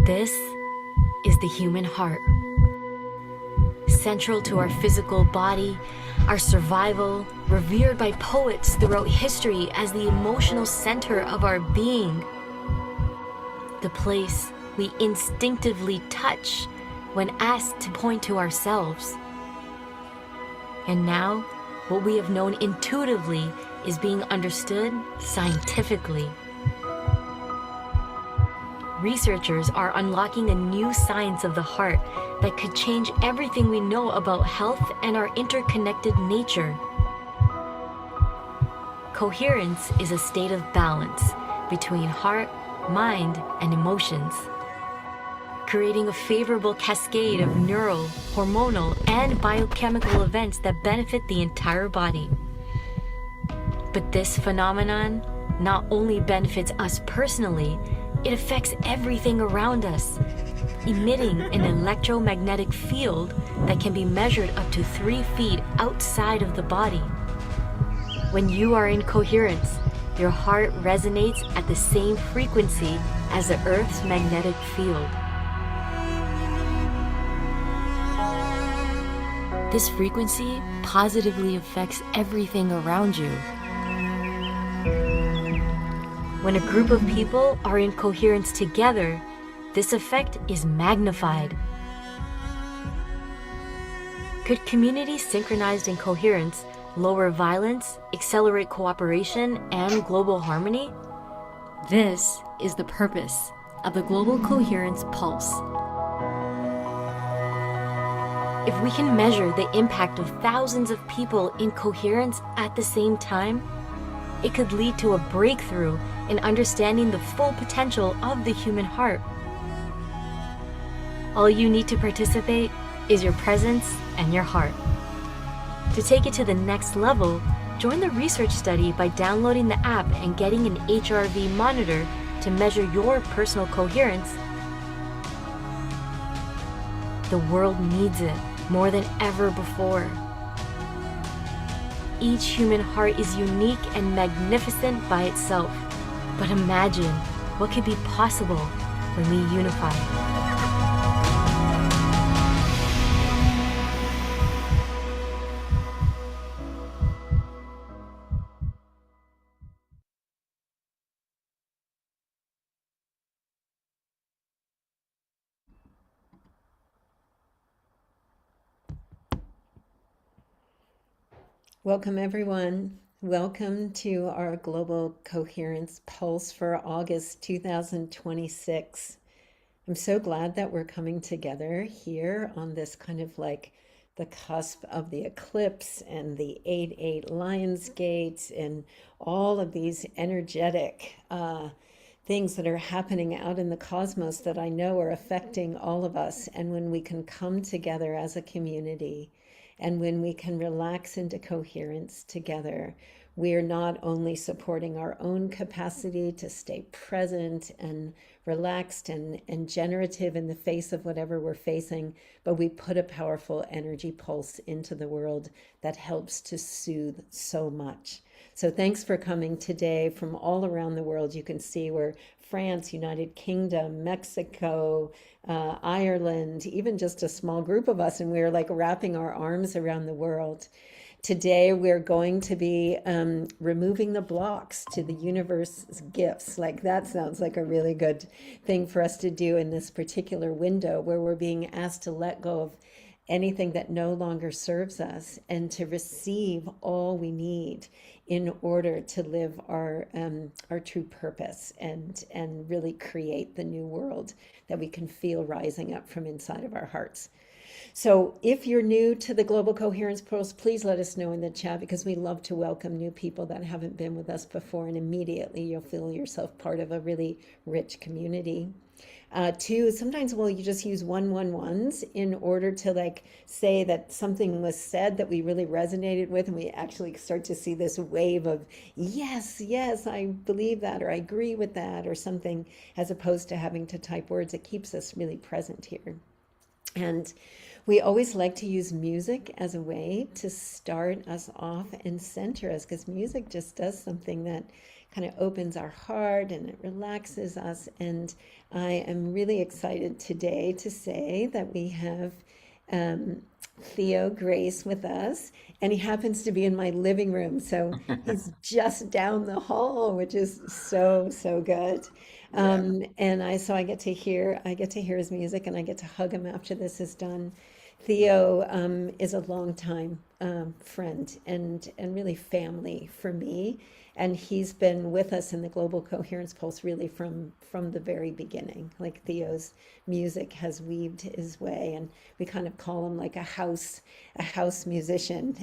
This is the human heart. Central to our physical body, our survival, revered by poets throughout history as the emotional center of our being. The place we instinctively touch when asked to point to ourselves. And now, what we have known intuitively is being understood scientifically. Researchers are unlocking a new science of the heart that could change everything we know about health and our interconnected nature. Coherence is a state of balance between heart, mind, and emotions, creating a favorable cascade of neural, hormonal, and biochemical events that benefit the entire body. But this phenomenon not only benefits us personally, it affects everything around us, emitting an electromagnetic field that can be measured up to 3 feet outside of the body. When you are in coherence, your heart resonates at the same frequency as the Earth's magnetic field. This frequency positively affects everything around you. When a group of people are in coherence together, this effect is magnified. Could communities synchronized in coherence lower violence, accelerate cooperation, and global harmony? This is the purpose of the Global Coherence Pulse. If we can measure the impact of thousands of people in coherence at the same time, it could lead to a breakthrough in understanding the full potential of the human heart. All you need to participate is your presence and your heart. To take it to the next level, join the research study by downloading the app and getting an HRV monitor to measure your personal coherence. The world needs it more than ever before. Each human heart is unique and magnificent by itself. But imagine what could be possible when we unify. Welcome, everyone. Welcome to our Global Coherence Pulse for August 2026. I'm so glad that we're coming together here on this kind of like the cusp of the eclipse and the 8-8 Lionsgate and all of these energetic things that are happening out in the cosmos that I know are affecting all of us. And when we can come together as a community, and when we can relax into coherence together, we're not only supporting our own capacity to stay present and relaxed and generative in the face of whatever we're facing, but we put a powerful energy pulse into the world that helps to soothe so much. So thanks for coming today from all around the world. You can see we're France, United Kingdom, Mexico, Ireland, even just a small group of us, and we're like wrapping our arms around the world. Today, we're going to be removing the blocks to the universe's gifts. Like that sounds like a really good thing for us to do in this particular window where we're being asked to let go of anything that no longer serves us and to receive all we need in order to live our true purpose and really create the new world that we can feel rising up from inside of our hearts. So if you're new to the Global Coherence Pulse, please let us know in the chat, because we love to welcome new people that haven't been with us before, and immediately you'll feel yourself part of a really rich community. Two, sometimes you just use 111s in order to like say that something was said that we really resonated with, and we actually start to see this wave of yes, I believe that, or I agree with that, or something, as opposed to having to type words. It keeps us really present here. And we always like to use music as a way to start us off and center us, because music just does something that kind of opens our heart and it relaxes us. And I am really excited today to say that we have um, Theo Grace with us, and he happens to be in my living room. So he's just down the hall, which is so, so good. Yeah. And I I get to hear his music and I get to hug him after this is done. Theo is a longtime friend and really family for me, and he's been with us in the Global Coherence Pulse really from the very beginning. Like Theo's music has weaved his way, and we kind of call him like a house musician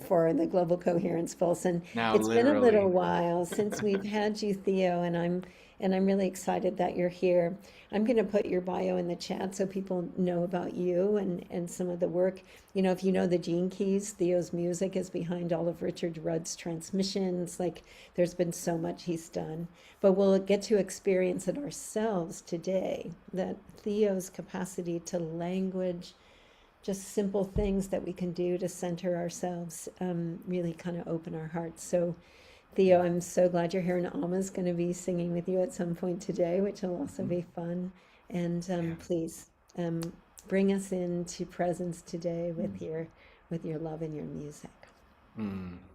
for the Global Coherence Pulse. And Now, it's been a little literally. while since we've had you, Theo, and I'm really excited that you're here. I'm going to put your bio in the chat so people know about you and some of the work. You know, if you know the Gene Keys, Theo's music is behind all of Richard Rudd's transmissions. Like, there's been so much he's done. But we'll get to experience it ourselves today, that Theo's capacity to language just simple things that we can do to center ourselves really kind of open our hearts. So Theo, I'm so glad you're here, and Alma's going to be singing with you at some point today, which will also be fun. And Yeah. please bring us into presence today with your love and your music.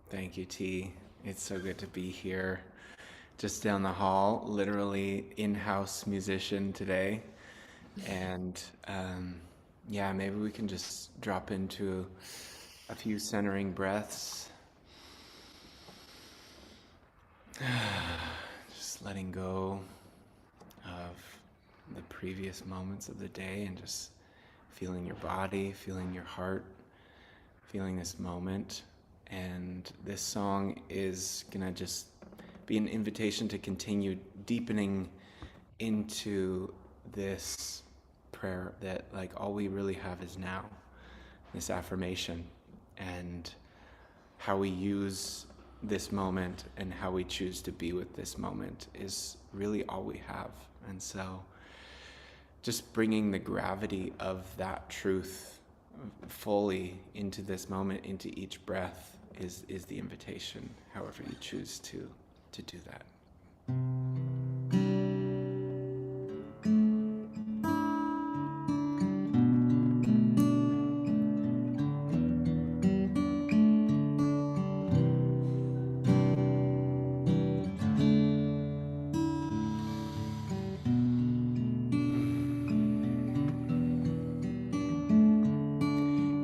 Thank you, T. It's so good to be here. Just down the hall, literally in-house musician today. And yeah, maybe we can just drop into a few centering breaths. Just letting go of the previous moments of the day and just feeling your body, feeling your heart, feeling this moment. And this song is gonna just be an invitation to continue deepening into this prayer that like all we really have is now, this affirmation, and how we use this moment and how we choose to be with this moment is really all we have. And so just bringing the gravity of that truth fully into this moment, into each breath is the invitation, however you choose to do that.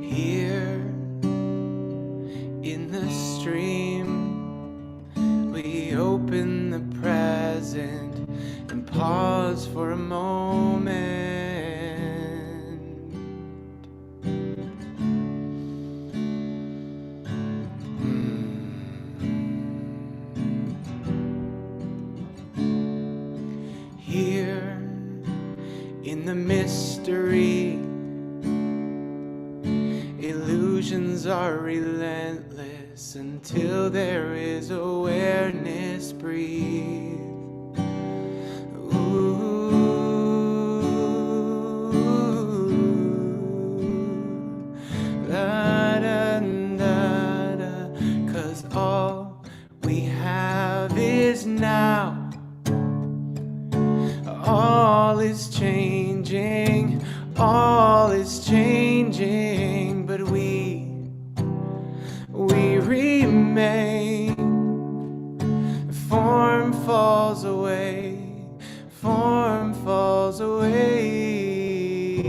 Here in the stream, we open the present and pause for a moment. Here in the mystery, illusions are relentless until there is awareness. Breathe. Ooh. Da, da, da, da. 'Cause all we have is now. All is changing, all is changing, but we remain. Form falls away, form falls away.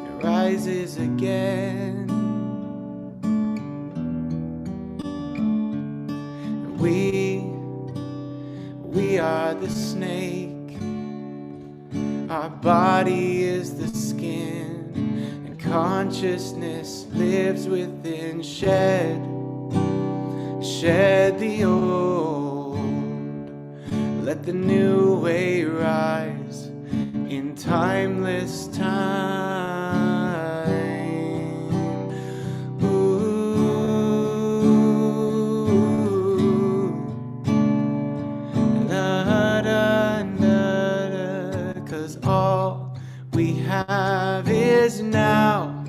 It rises again. We are the snake, our body is the skin, and consciousness lives within. Shed the old, let the new way rise in timeless time. All we have is now.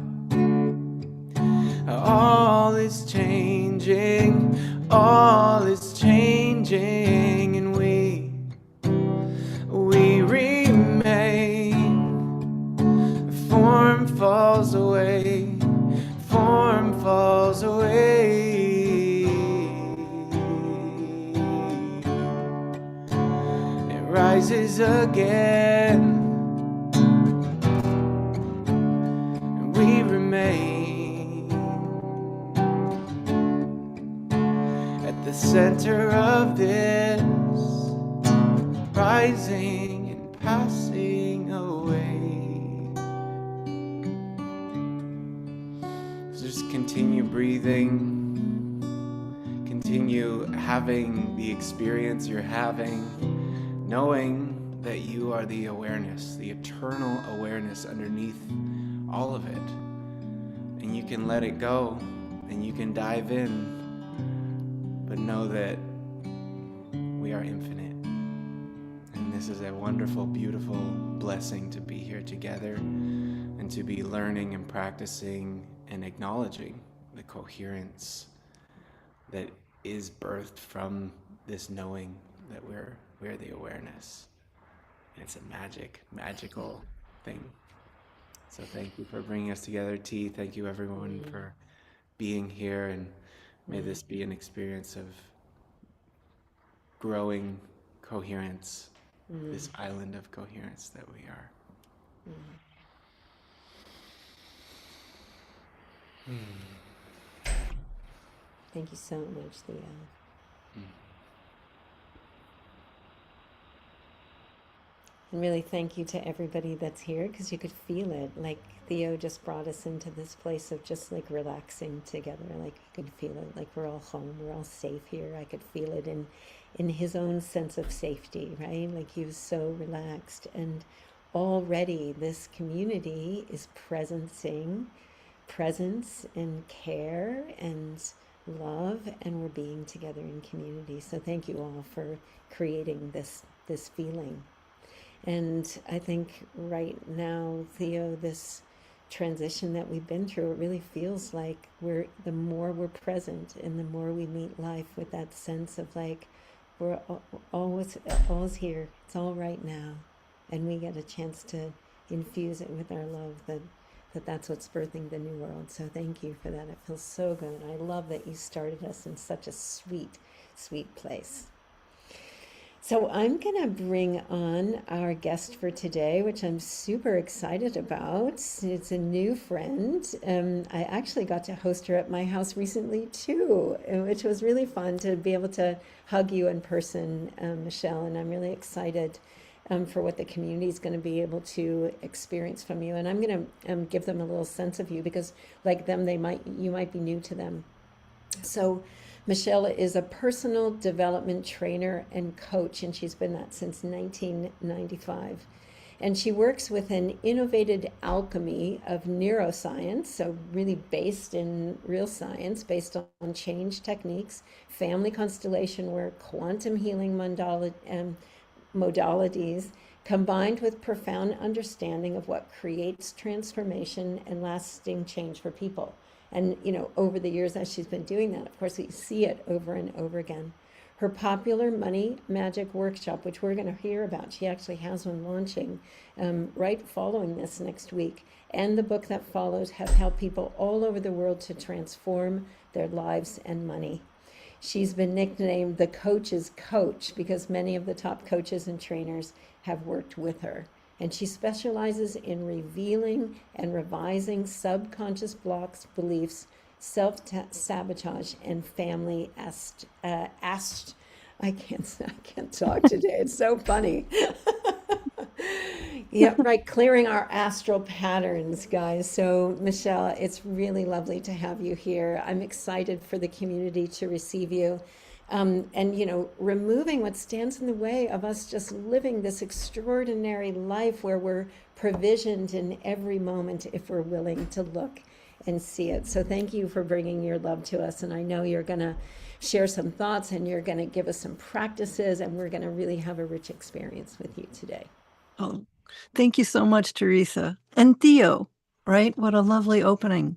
All is changed. changing, all is changing, and we remain. Form falls away, form falls away. It rises again, and we remain at the center of this, rising and passing away. So just continue breathing, continue having the experience you're having, knowing that you are the awareness, the eternal awareness underneath all of it. And you can let it go, and you can dive in, but know that we are infinite. And this is a wonderful, beautiful blessing to be here together and to be learning and practicing and acknowledging the coherence that is birthed from this knowing that we're the awareness. And it's a magical thing. So thank you for bringing us together, T. Thank you, everyone, for being here, and may this be an experience of growing coherence, this island of coherence that we are. Thank you so much, Theo. And really thank you to everybody that's here, because you could feel it. Like Theo just brought us into this place of just like relaxing together. Like you could feel it, like we're all home, we're all safe here. I could feel it in his own sense of safety, right? Like he was so relaxed. And already this community is presencing presence and care and love, and we're being together in community. So thank you all for creating this feeling. And I think right now, Theo, this transition that we've been through, it really feels like the more we're present and the more we meet life with that sense of like we're always here, it's all right now, and we get a chance to infuse it with our love, that's what's birthing the new world. So thank you for that. It feels so good. I love that you started us in such a sweet place. So I'm going to bring on our guest for today, which I'm super excited about. It's a new friend. I actually got to host her at my house recently too, which was really fun to be able to hug you in person, Michelle. And I'm really excited for what the community is going to be able to experience from you. And I'm going to give them a little sense of you, because like them, you might be new to them. So Michelle is a personal development trainer and coach, and she's been that since 1995. And she works with an innovative alchemy of neuroscience, so really based in real science, based on change techniques, family constellation work, quantum healing modalities, combined with profound understanding of what creates transformation and lasting change for people. And, over the years as she's been doing that, of course, we see it over and over again. Her popular money magic workshop, which we're going to hear about, she actually has one launching right following this next week, and the book that follows have helped people all over the world to transform their lives and money. She's been nicknamed the coach's coach because many of the top coaches and trainers have worked with her. And she specializes in revealing and revising subconscious blocks, beliefs, self-sabotage, and family I can't talk today. It's so funny. Yeah, right. Clearing our astral patterns, guys. So, Michelle, it's really lovely to have you here. I'm excited for the community to receive you. And removing what stands in the way of us just living this extraordinary life where we're provisioned in every moment if we're willing to look and see it. So thank you for bringing your love to us. And I know you're going to share some thoughts, and you're going to give us some practices, and we're going to really have a rich experience with you today. Oh, thank you so much, Teresa. And Theo, right? What a lovely opening.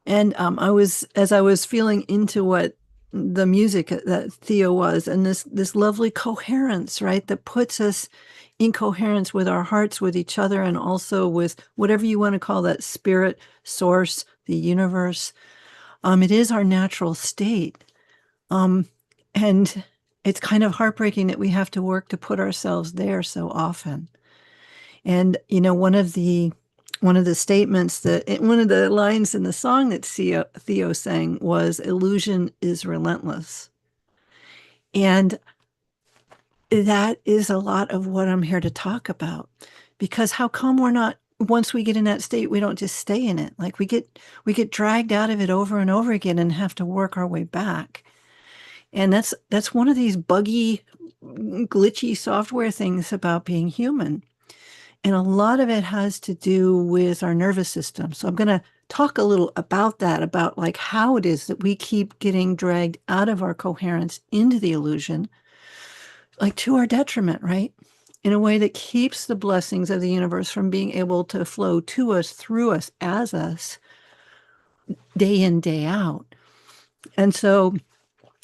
And as I was feeling into what the music that Theo was, and this lovely coherence, right, that puts us in coherence with our hearts, with each other, and also with whatever you want to call that spirit, source, the universe. It is our natural state. And it's kind of heartbreaking that we have to work to put ourselves there so often. And one of the statements one of the lines in the song that Theo sang was, "Illusion is relentless." And that is a lot of what I'm here to talk about. Because how come we're not, once we get in that state, we don't just stay in it? Like we get dragged out of it over and over again and have to work our way back. And that's one of these buggy, glitchy software things about being human. And a lot of it has to do with our nervous system. So I'm going to talk a little about that, about like how it is that we keep getting dragged out of our coherence into the illusion, like to our detriment, right? In a way that keeps the blessings of the universe from being able to flow to us, through us, as us, day in, day out. And so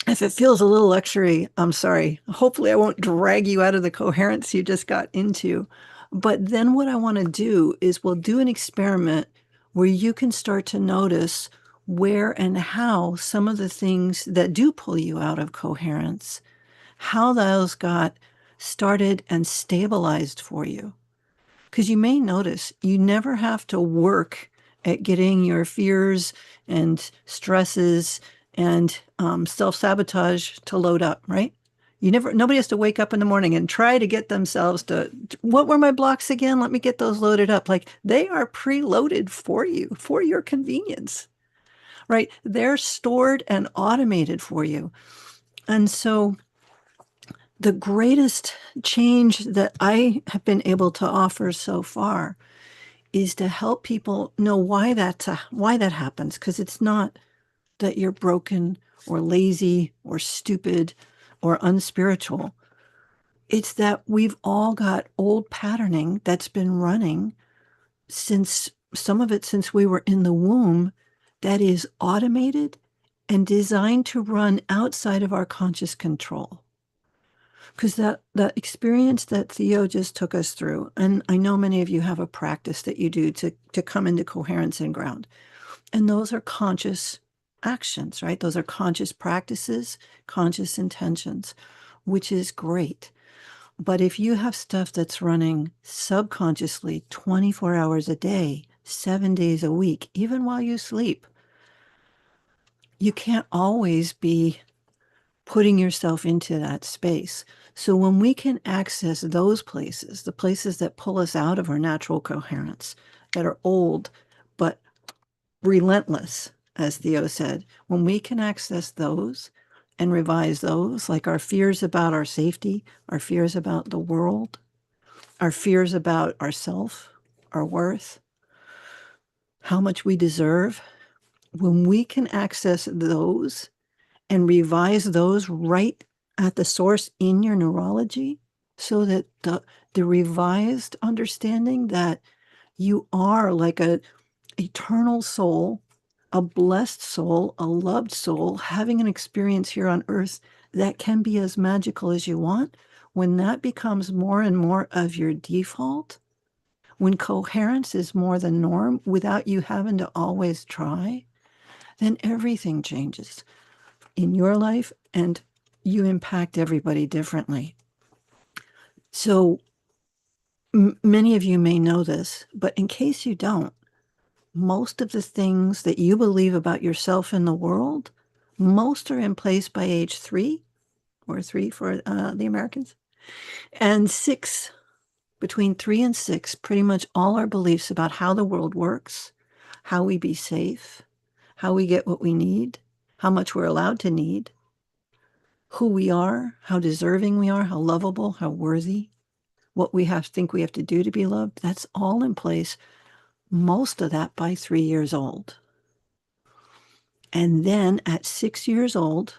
if it feels a little lectury, I'm sorry. Hopefully I won't drag you out of the coherence you just got into. But then what I want to do is we'll do an experiment where you can start to notice where and how some of the things that do pull you out of coherence, how those got started and stabilized for you. Because you may notice you never have to work at getting your fears and stresses and self-sabotage to load up, right? Nobody has to wake up in the morning and try to get themselves to, what were my blocks again? Let me get those loaded up. Like they are preloaded for you, for your convenience, right? They're stored and automated for you. And so the greatest change that I have been able to offer so far is to help people know why that happens, because it's not that you're broken or lazy or stupid or unspiritual. It's that we've all got old patterning that's been running since, some of it since we were in the womb, that is automated and designed to run outside of our conscious control. Because that experience that Theo just took us through, and I know many of you have a practice that you do to come into coherence and ground. And those are conscious actions, right? Those are conscious practices, conscious intentions, which is great. But if you have stuff that's running subconsciously 24 hours a day, 7 days a week, even while you sleep, you can't always be putting yourself into that space. So when we can access those places, the places that pull us out of our natural coherence, that are old but relentless, as Theo said, when we can access those and revise those, like our fears about our safety, our fears about the world, our fears about ourself, our worth, how much we deserve, when we can access those and revise those right at the source in your neurology, so that the revised understanding that you are like a eternal soul, a blessed soul, a loved soul, having an experience here on earth that can be as magical as you want, when that becomes more and more of your default, when coherence is more the norm without you having to always try, then everything changes in your life and you impact everybody differently. So many of you may know this, but in case you don't, most of the things that you believe about yourself and the world, most are in place by age 3, or 3 for the Americans, and 6, between 3 and 6, pretty much all our beliefs about how the world works, how we be safe, how we get what we need, how much we're allowed to need, who we are, how deserving we are, how lovable, how worthy, what we think we have to do to be loved, that's all in place, most of that by 3 years old. And then at 6 years old,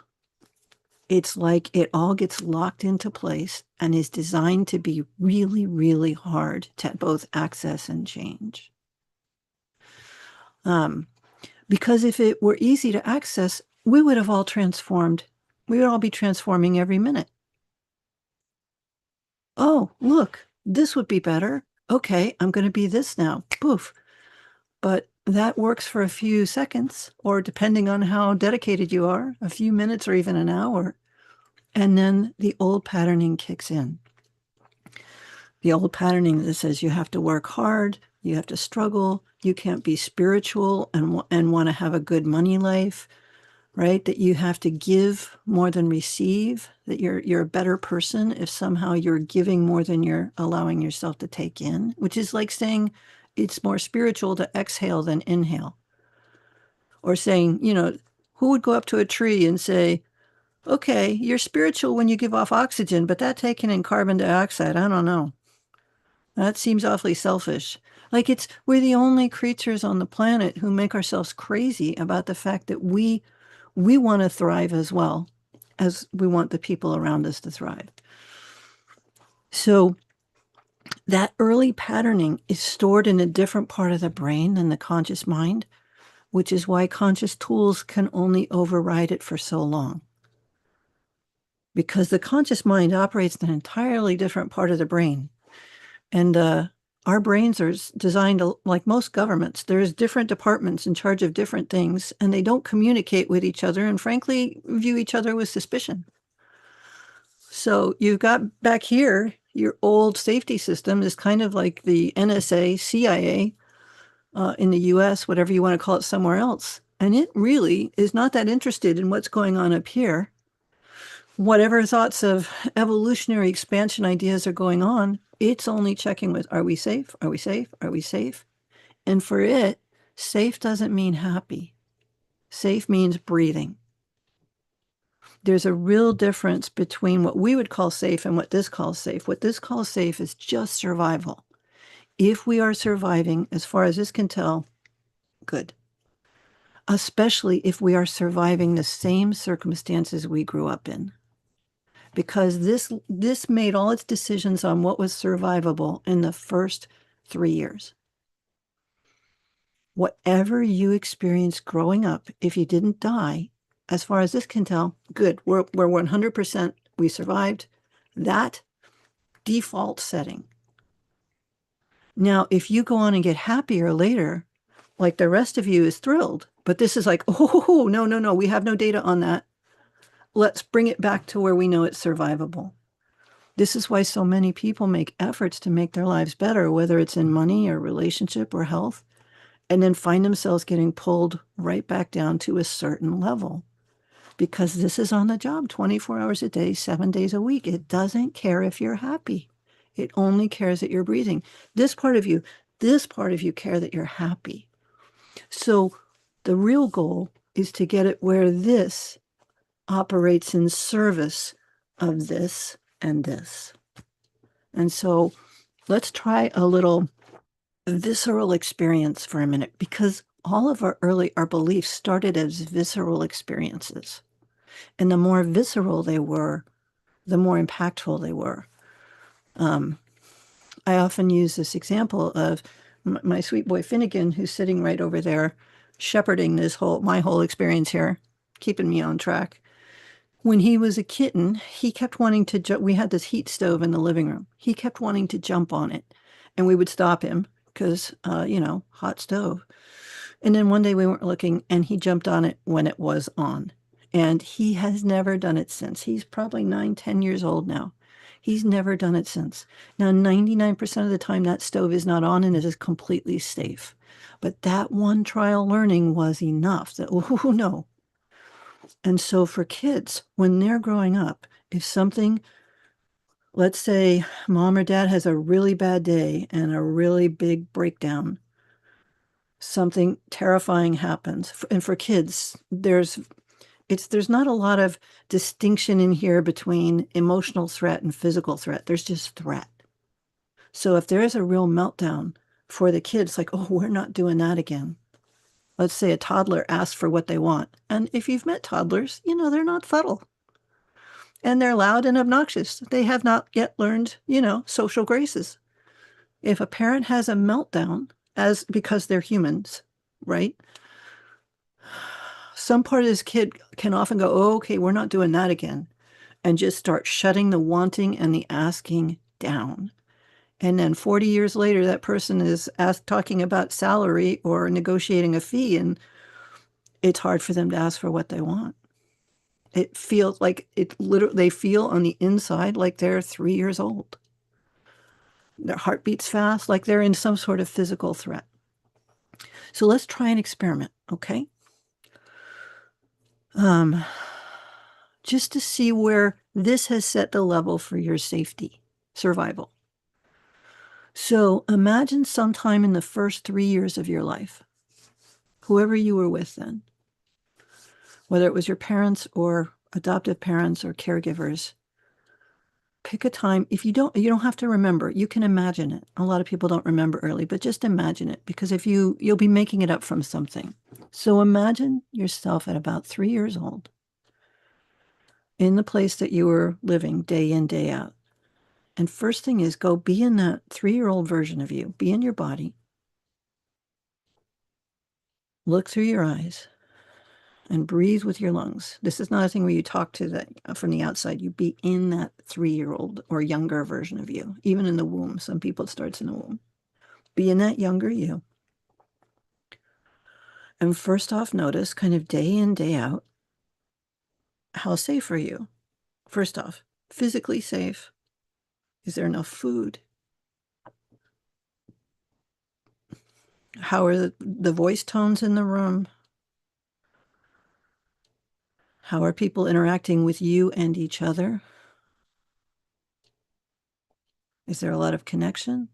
it's like it all gets locked into place and is designed to be really, really hard to both access and change. Because if it were easy to access, we would have all transformed. We would all be transforming every minute. Oh, look, this would be better. Okay, I'm going to be this now. Poof. But that works for a few seconds, or depending on how dedicated you are, a few minutes or even an hour. And then the old patterning kicks in. The old patterning that says you have to work hard, you have to struggle, you can't be spiritual and want to have a good money life, right? That you have to give more than receive, that you're a better person if somehow you're giving more than you're allowing yourself to take in, which is like saying it's more spiritual to exhale than inhale. Or saying, who would go up to a tree and say, okay, you're spiritual when you give off oxygen, but that taking in carbon dioxide, I don't know. That seems awfully selfish. Like we're the only creatures on the planet who make ourselves crazy about the fact that we want to thrive as well as we want the people around us to thrive. So that early patterning is stored in a different part of the brain than the conscious mind, which is why conscious tools can only override it for so long. Because the conscious mind operates in an entirely different part of the brain. And our brains are designed like most governments. There's different departments in charge of different things, and they don't communicate with each other and frankly view each other with suspicion. So you've got back here, your old safety system is kind of like the NSA, CIA in the US, whatever you want to call it somewhere else. And it really is not that interested in what's going on up here. Whatever thoughts of evolutionary expansion ideas are going on, it's only checking with, are we safe? Are we safe? Are we safe? And for it, safe doesn't mean happy. Safe means breathing. There's a real difference between what we would call safe and what this calls safe. What this calls safe is just survival. If we are surviving, as far as this can tell, good. Especially if we are surviving the same circumstances we grew up in. Because this made all its decisions on what was survivable in the first 3 years. Whatever you experienced growing up, if you didn't die, as far as this can tell, good. We're 100%, we survived that default setting. Now, if you go on and get happier later, like the rest of you is thrilled, but this is like, oh, no, we have no data on that. Let's bring it back to where we know it's survivable. This is why so many people make efforts to make their lives better, whether it's in money or relationship or health, and then find themselves getting pulled right back down to a certain level. Because this is on the job 24 hours a day, 7 days a week. It doesn't care if you're happy. It only cares that you're breathing. This part of you care that you're happy. So the real goal is to get it where this operates in service of this and this. And so let's try a little visceral experience for a minute, because all of our beliefs started as visceral experiences. And the more visceral they were, the more impactful they were. I often use this example of my sweet boy Finnegan, who's sitting right over there, shepherding my whole experience here, keeping me on track. When he was a kitten, he kept wanting to we had this heat stove in the living room. He kept wanting to jump on it, and we would stop him because, hot stove. And then one day we weren't looking, and he jumped on it when it was on. And he has never done it since. He's probably 9-10 years old now. He's never done it since. Now, 99% of the time that stove is not on and it is completely safe. But that one trial learning was enough that, oh, no. And so for kids, when they're growing up, if something, let's say mom or dad has a really bad day and a really big breakdown, something terrifying happens. And for kids, there's not a lot of distinction in here between emotional threat and physical threat. There's just threat. So if there is a real meltdown for the kids, like, oh, we're not doing that again. Let's say a toddler asks for what they want. And if you've met toddlers, they're not subtle. And they're loud and obnoxious. They have not yet learned, social graces. If a parent has a meltdown, because they're humans, right? some part of this kid can often go, oh, okay, we're not doing that again, and just start shutting the wanting and the asking down. And then 40 years later, that person is talking about salary or negotiating a fee, and it's hard for them to ask for what they want. It feels like they feel on the inside like they're 3 years old. Their heart beats fast, like they're in some sort of physical threat. So let's try an experiment, okay? Just to see where this has set the level for your safety, survival. So imagine sometime in the first 3 years of your life, whoever you were with then, whether it was your parents or adoptive parents or caregivers, pick a time. If you don't have to remember, you can imagine it. A lot of people don't remember early, but just imagine it, because if you'll be making it up from something. So imagine yourself at about 3 years old in the place that you were living day in, day out. And first thing is, go be in that 3-year-old version of you. Be in your body. Look through your eyes and breathe with your lungs. This is not a thing where you talk to from the outside. You be in that 3-year-old or younger version of you, even in the womb. Some people, it starts in the womb. Be in that younger you. And first off, notice kind of day in, day out, how safe are you? First off, physically safe. Is there enough food? How are the voice tones in the room? How are people interacting with you and each other? Is there a lot of connection?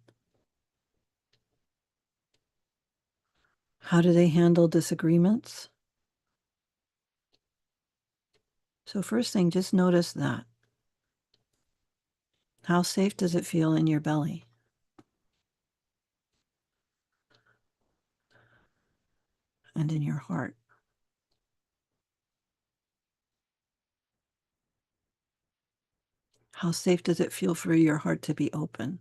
How do they handle disagreements? So first thing, just notice that. How safe does it feel in your belly? And in your heart? How safe does it feel for your heart to be open?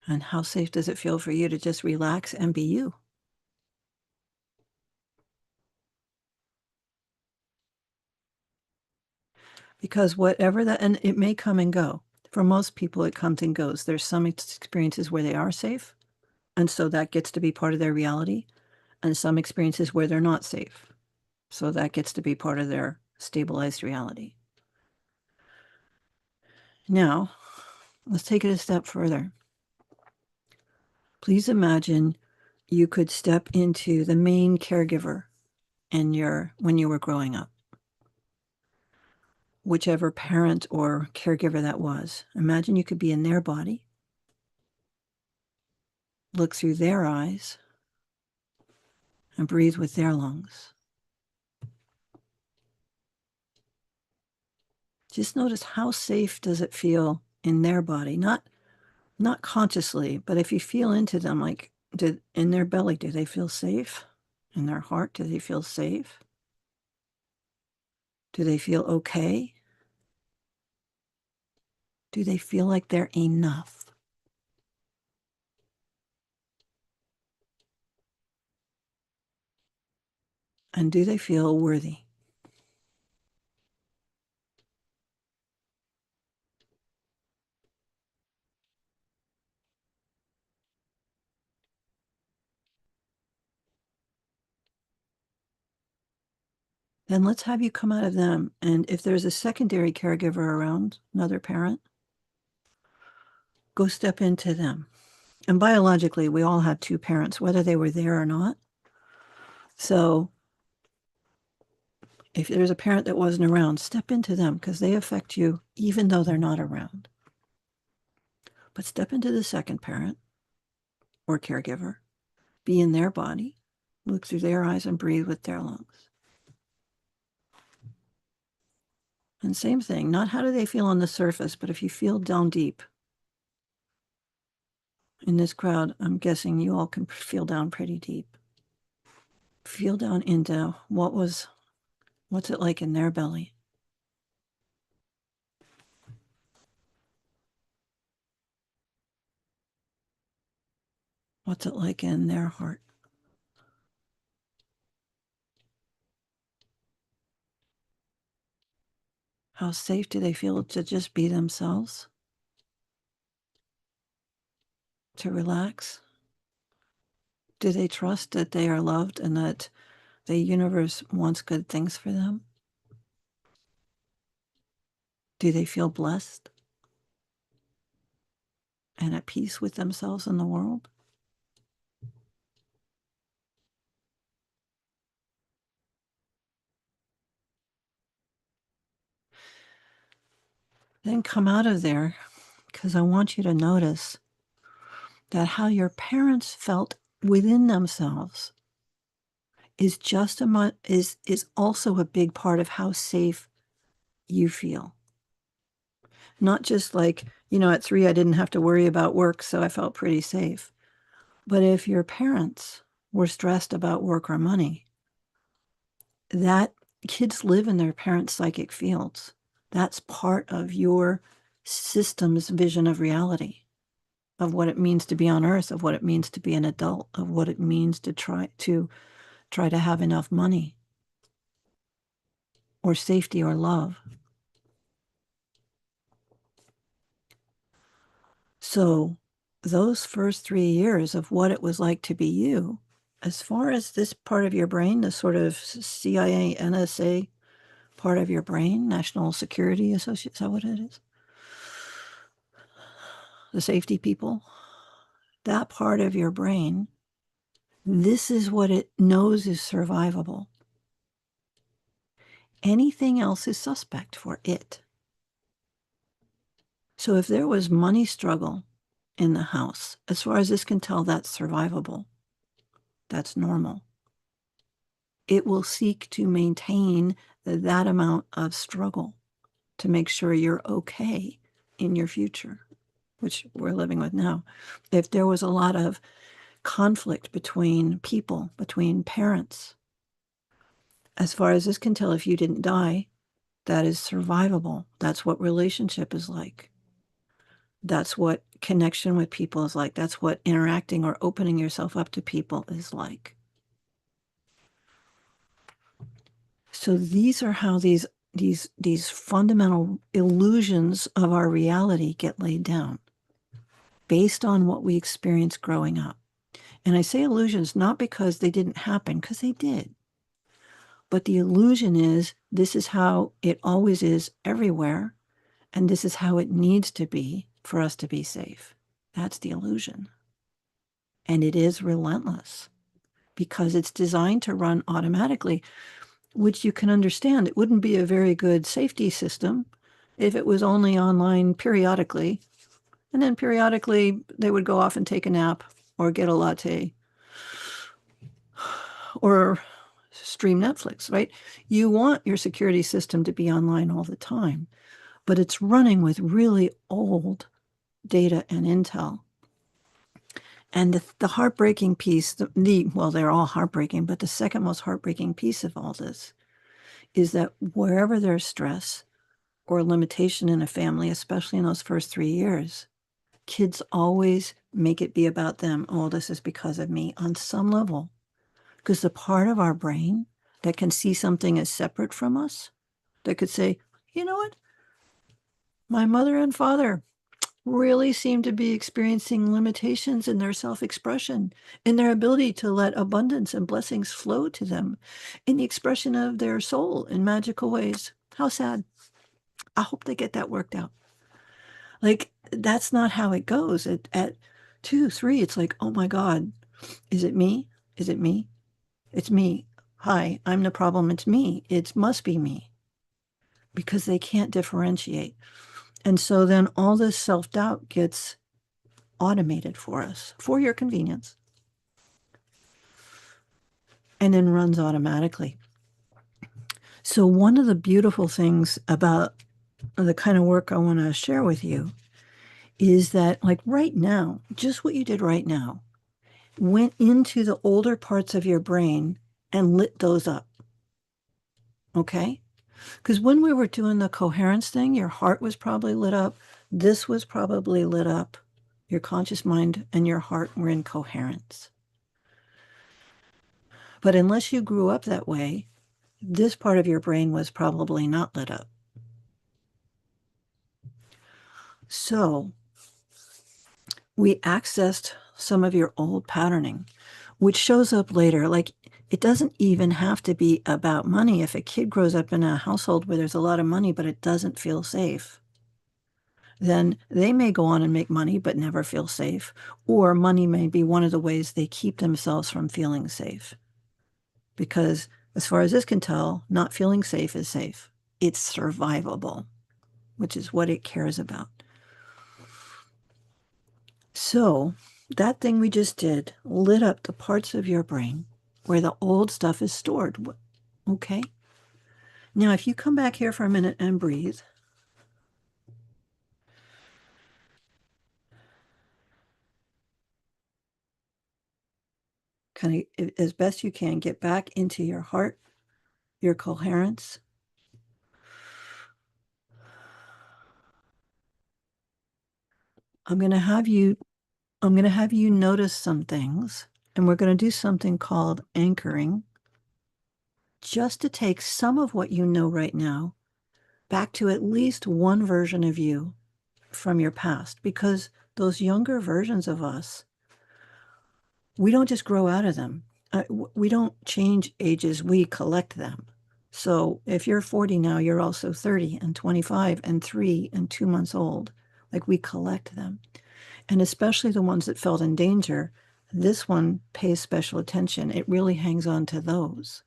And how safe does it feel for you to just relax and be you? Because whatever that, and it may come and go. For most people, it comes and goes. There's some experiences where they are safe, and so that gets to be part of their reality, and some experiences where they're not safe. So that gets to be part of their stabilized reality. Now, let's take it a step further. Please imagine you could step into the main caregiver when you were growing up. Whichever parent or caregiver that was. Imagine you could be in their body, look through their eyes, and breathe with their lungs. Just notice, how safe does it feel in their body? Not consciously, but if you feel into them, like in their belly, do they feel safe? In their heart, do they feel safe? Do they feel okay? Do they feel like they're enough? And do they feel worthy? Then let's have you come out of them. And if there's a secondary caregiver around, another parent, go step into them. And biologically, we all have two parents, whether they were there or not. So if there's a parent that wasn't around, step into them, because they affect you even though they're not around. But step into the second parent or caregiver, be in their body, look through their eyes and breathe with their lungs. And same thing, not how do they feel on the surface, but if you feel down deep. In this crowd, I'm guessing you all can feel down pretty deep. Feel down into what's it like in their belly? What's it like in their heart? How safe do they feel to just be themselves? To relax? Do they trust that they are loved and that the universe wants good things for them? Do they feel blessed and at peace with themselves and the world? Then come out of there, because I want you to notice that how your parents felt within themselves is just is also a big part of how safe you feel. Not just like, at 3 I didn't have to worry about work, so I felt pretty safe. But if your parents were stressed about work or money, that kids live in their parents' psychic fields. That's part of your system's vision of reality, of what it means to be on earth, of what it means to be an adult, of what it means to try to have enough money or safety or love. So those first 3 years of what it was like to be you, as far as this part of your brain, the sort of CIA, NSA part of your brain, National Security Associate, is that what it is? The safety people, that part of your brain, this is what it knows is survivable. Anything else is suspect for it. So if there was money struggle in the house, as far as this can tell, that's survivable. That's normal. It will seek to maintain that amount of struggle to make sure you're okay in your future, which we're living with now. If there was a lot of conflict between people, between parents, as far as this can tell, if you didn't die, that is survivable. That's what relationship is like. That's what connection with people is like. That's what interacting or opening yourself up to people is like. So these are how these fundamental illusions of our reality get laid down based on what we experienced growing up. And I say illusions not because they didn't happen, because they did. But the illusion is this is how it always is everywhere, and this is how it needs to be for us to be safe. That's the illusion. And it is relentless because it's designed to run automatically, which you can understand. It wouldn't be a very good safety system if it was only online periodically, and then periodically they would go off and take a nap or get a latte or stream Netflix, right? You want your security system to be online all the time, but it's running with really old data and intel. And the heartbreaking piece, well, they're all heartbreaking, but the second most heartbreaking piece of all this is that wherever there's stress or limitation in a family, especially in those first 3 years, kids always make it be about them. Oh, this is because of me on some level. Because the part of our brain that can see something as separate from us, that could say, you know what? My mother and father really seem to be experiencing limitations in their self-expression, in their ability to let abundance and blessings flow to them, in the expression of their soul in magical ways. How sad. I hope they get that worked out. Like, that's not how it goes. At 2, 3, it's like, oh my God, is it me? Is it me? It's me. Hi, I'm the problem. It's me. It must be me. Because they can't differentiate. And so then all this self-doubt gets automated for us, for your convenience, and then runs automatically. So one of the beautiful things about the kind of work I want to share with you is that, like right now, just what you did right now, went into the older parts of your brain and lit those up. Okay? Because when we were doing the coherence thing, your heart was probably lit up. This was probably lit up. Your conscious mind and your heart were in coherence. But unless you grew up that way, this part of your brain was probably not lit up. So we accessed some of your old patterning, which shows up later. Like, it doesn't even have to be about money. If a kid grows up in a household where there's a lot of money, but it doesn't feel safe, then they may go on and make money, but never feel safe. Or money may be one of the ways they keep themselves from feeling safe. Because as far as this can tell, not feeling safe is safe. It's survivable, which is what it cares about. So that thing we just did lit up the parts of your brain where the old stuff is stored. Okay? Now, if you come back here for a minute and breathe, kind of as best you can, get back into your heart, your coherence. I'm going to have you notice some things, and we're going to do something called anchoring, just to take some of what you know right now back to at least one version of you from your past, because those younger versions of us, we don't just grow out of them. We don't change ages, we collect them. So if you're 40 now, you're also 30 and 25 and 3 and 2 months old. Like, we collect them. And especially the ones that felt in danger, this one pays special attention. It really hangs on to those.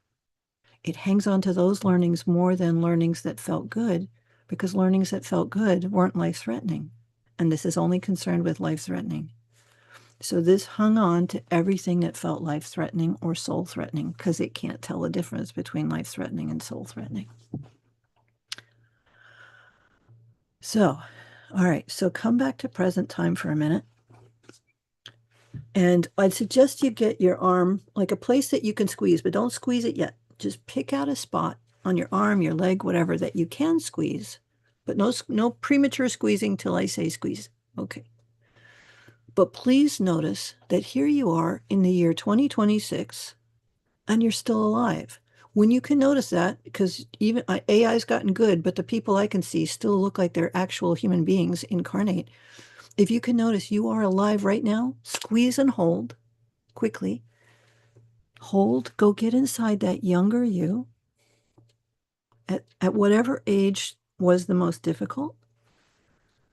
It hangs on to those learnings more than learnings that felt good, because learnings that felt good weren't life-threatening. And this is only concerned with life-threatening. So this hung on to everything that felt life-threatening or soul-threatening, because it can't tell the difference between life-threatening and soul-threatening. So, all right, so come back to present time for a minute. And I'd suggest you get your arm, like a place that you can squeeze, but don't squeeze it yet. Just pick out a spot on your arm, your leg, whatever, that you can squeeze, but no premature squeezing till I say squeeze. Okay. But please notice that here you are in the year 2026, and you're still alive. When you can notice that, because even AI's gotten good, but the people I can see still look like they're actual human beings incarnate. If you can notice you are alive right now, squeeze and hold quickly. Hold, go get inside that younger you at whatever age was the most difficult.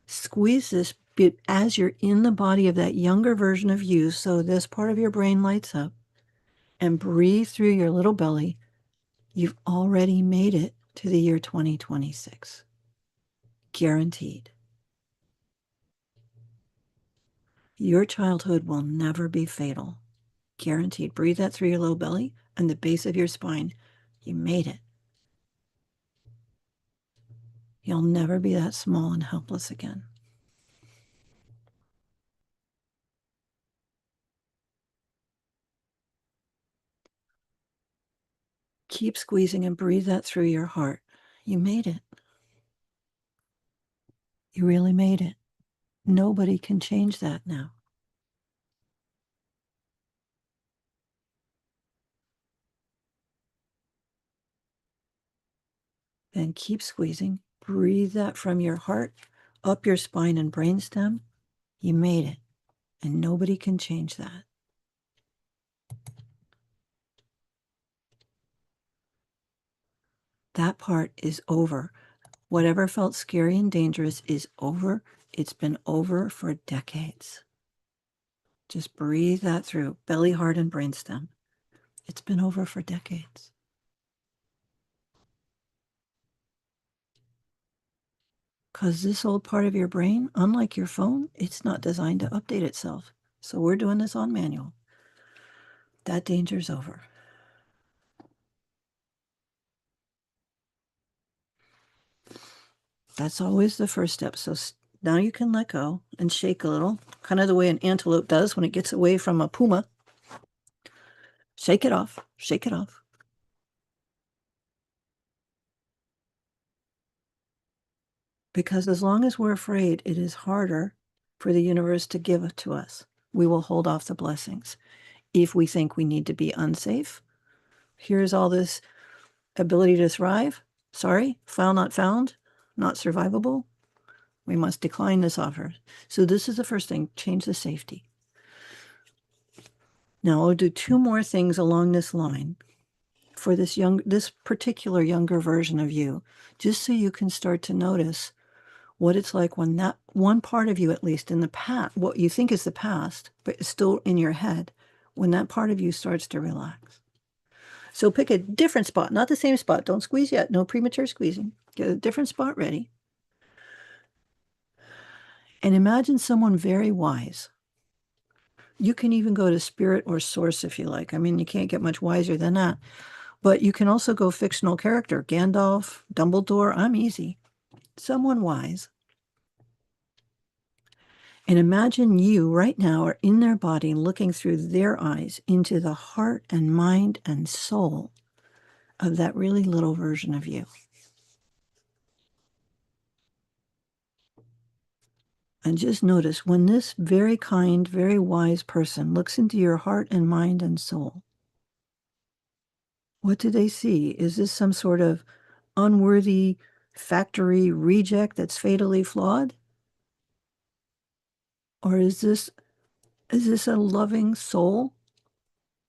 Squeeze this bit as you're in the body of that younger version of you, so this part of your brain lights up, and breathe through your little belly. You've already made it to the year 2026. Guaranteed. Your childhood will never be fatal. Guaranteed. Breathe that through your low belly and the base of your spine. You made it. You'll never be that small and helpless again. Keep squeezing and breathe that through your heart. You made it. You really made it. Nobody can change that now. Then keep squeezing. Breathe that from your heart up your spine and brainstem. You made it. And nobody can change that. That part is over. Whatever felt scary and dangerous is over. It's been over for decades. Just breathe that through, belly, heart, and brainstem. It's been over for decades. Because this old part of your brain, unlike your phone, it's not designed to update itself. So we're doing this on manual. That danger's over. That's always the first step. So now you can let go and shake a little, kind of the way an antelope does when it gets away from a puma. Shake it off. Shake it off. Because as long as we're afraid, it is harder for the universe to give to us. We will hold off the blessings. If we think we need to be unsafe, here's all this ability to thrive. Sorry, file not found, not survivable. We must decline this offer. So this is the first thing, change the safety. Now I'll do two more things along this line for this particular younger version of you, just so you can start to notice what it's like when that one part of you, at least in the past, what you think is the past, but it's still in your head, when that part of you starts to relax. So pick a different spot, not the same spot. Don't squeeze yet. No premature squeezing. Get a different spot ready. And imagine someone very wise. You can even go to spirit or source if you like. I mean, you can't get much wiser than that. But you can also go fictional character. Gandalf, Dumbledore, I'm easy. Someone wise. And imagine you right now are in their body looking through their eyes into the heart and mind and soul of that really little version of you. And just notice when this very kind, very wise person looks into your heart and mind and soul, what do they see? Is this some sort of unworthy factory reject that's fatally flawed? Or is this a loving soul?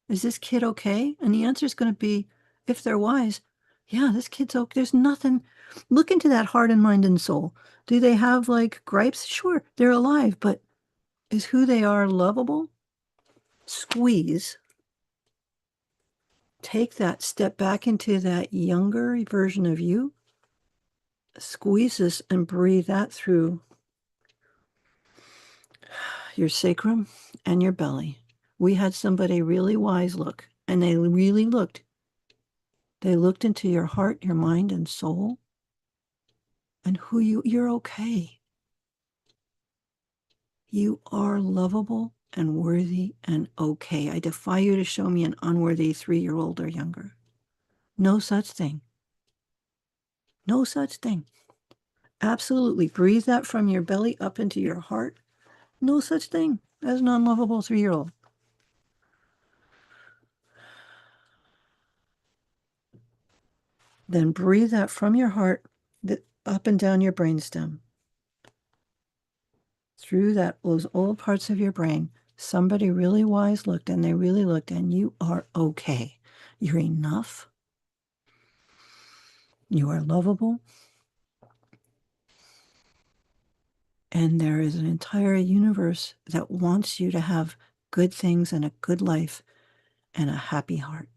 Is this kid okay? And the answer is going to be, if they're wise, yeah, this kid's okay. There's nothing. Look into that heart and mind and soul. Do they have like gripes? Sure, they're alive, but is who they are lovable? Squeeze. Take that step back into that younger version of you. Squeeze this and breathe that through your sacrum and your belly. We had somebody really wise look, and they really looked. They looked into your heart, your mind, and soul, and you're okay. You are lovable and worthy and okay. I defy you to show me an unworthy 3-year-old or younger. No such thing. No such thing. Absolutely. Breathe that from your belly up into your heart. No such thing as an unlovable 3-year-old. Then breathe that from your heart up and down your brainstem. Through those old parts of your brain, somebody really wise looked, and they really looked, and you are okay. You're enough. You are lovable. And there is an entire universe that wants you to have good things and a good life and a happy heart.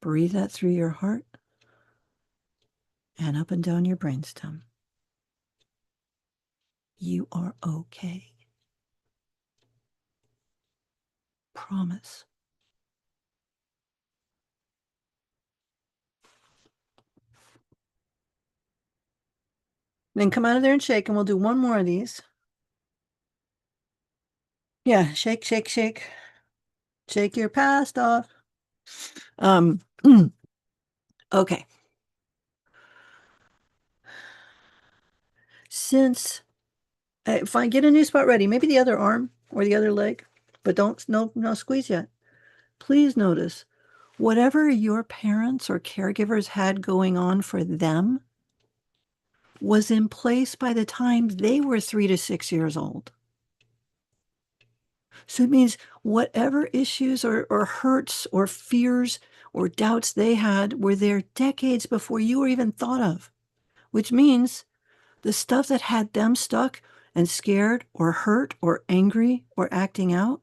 Breathe that through your heart and up and down your brainstem. You are okay. Promise. Then come out of there and shake, and we'll do one more of these. Yeah, shake, shake, shake. Shake your past off. Okay. Since if I get a new spot ready, maybe the other arm or the other leg, but no squeeze yet. Please notice whatever your parents or caregivers had going on for them was in place by the time they were 3 to 6 years old. So it means whatever issues or hurts or fears or doubts they had were there decades before you were even thought of, which means the stuff that had them stuck and scared or hurt or angry or acting out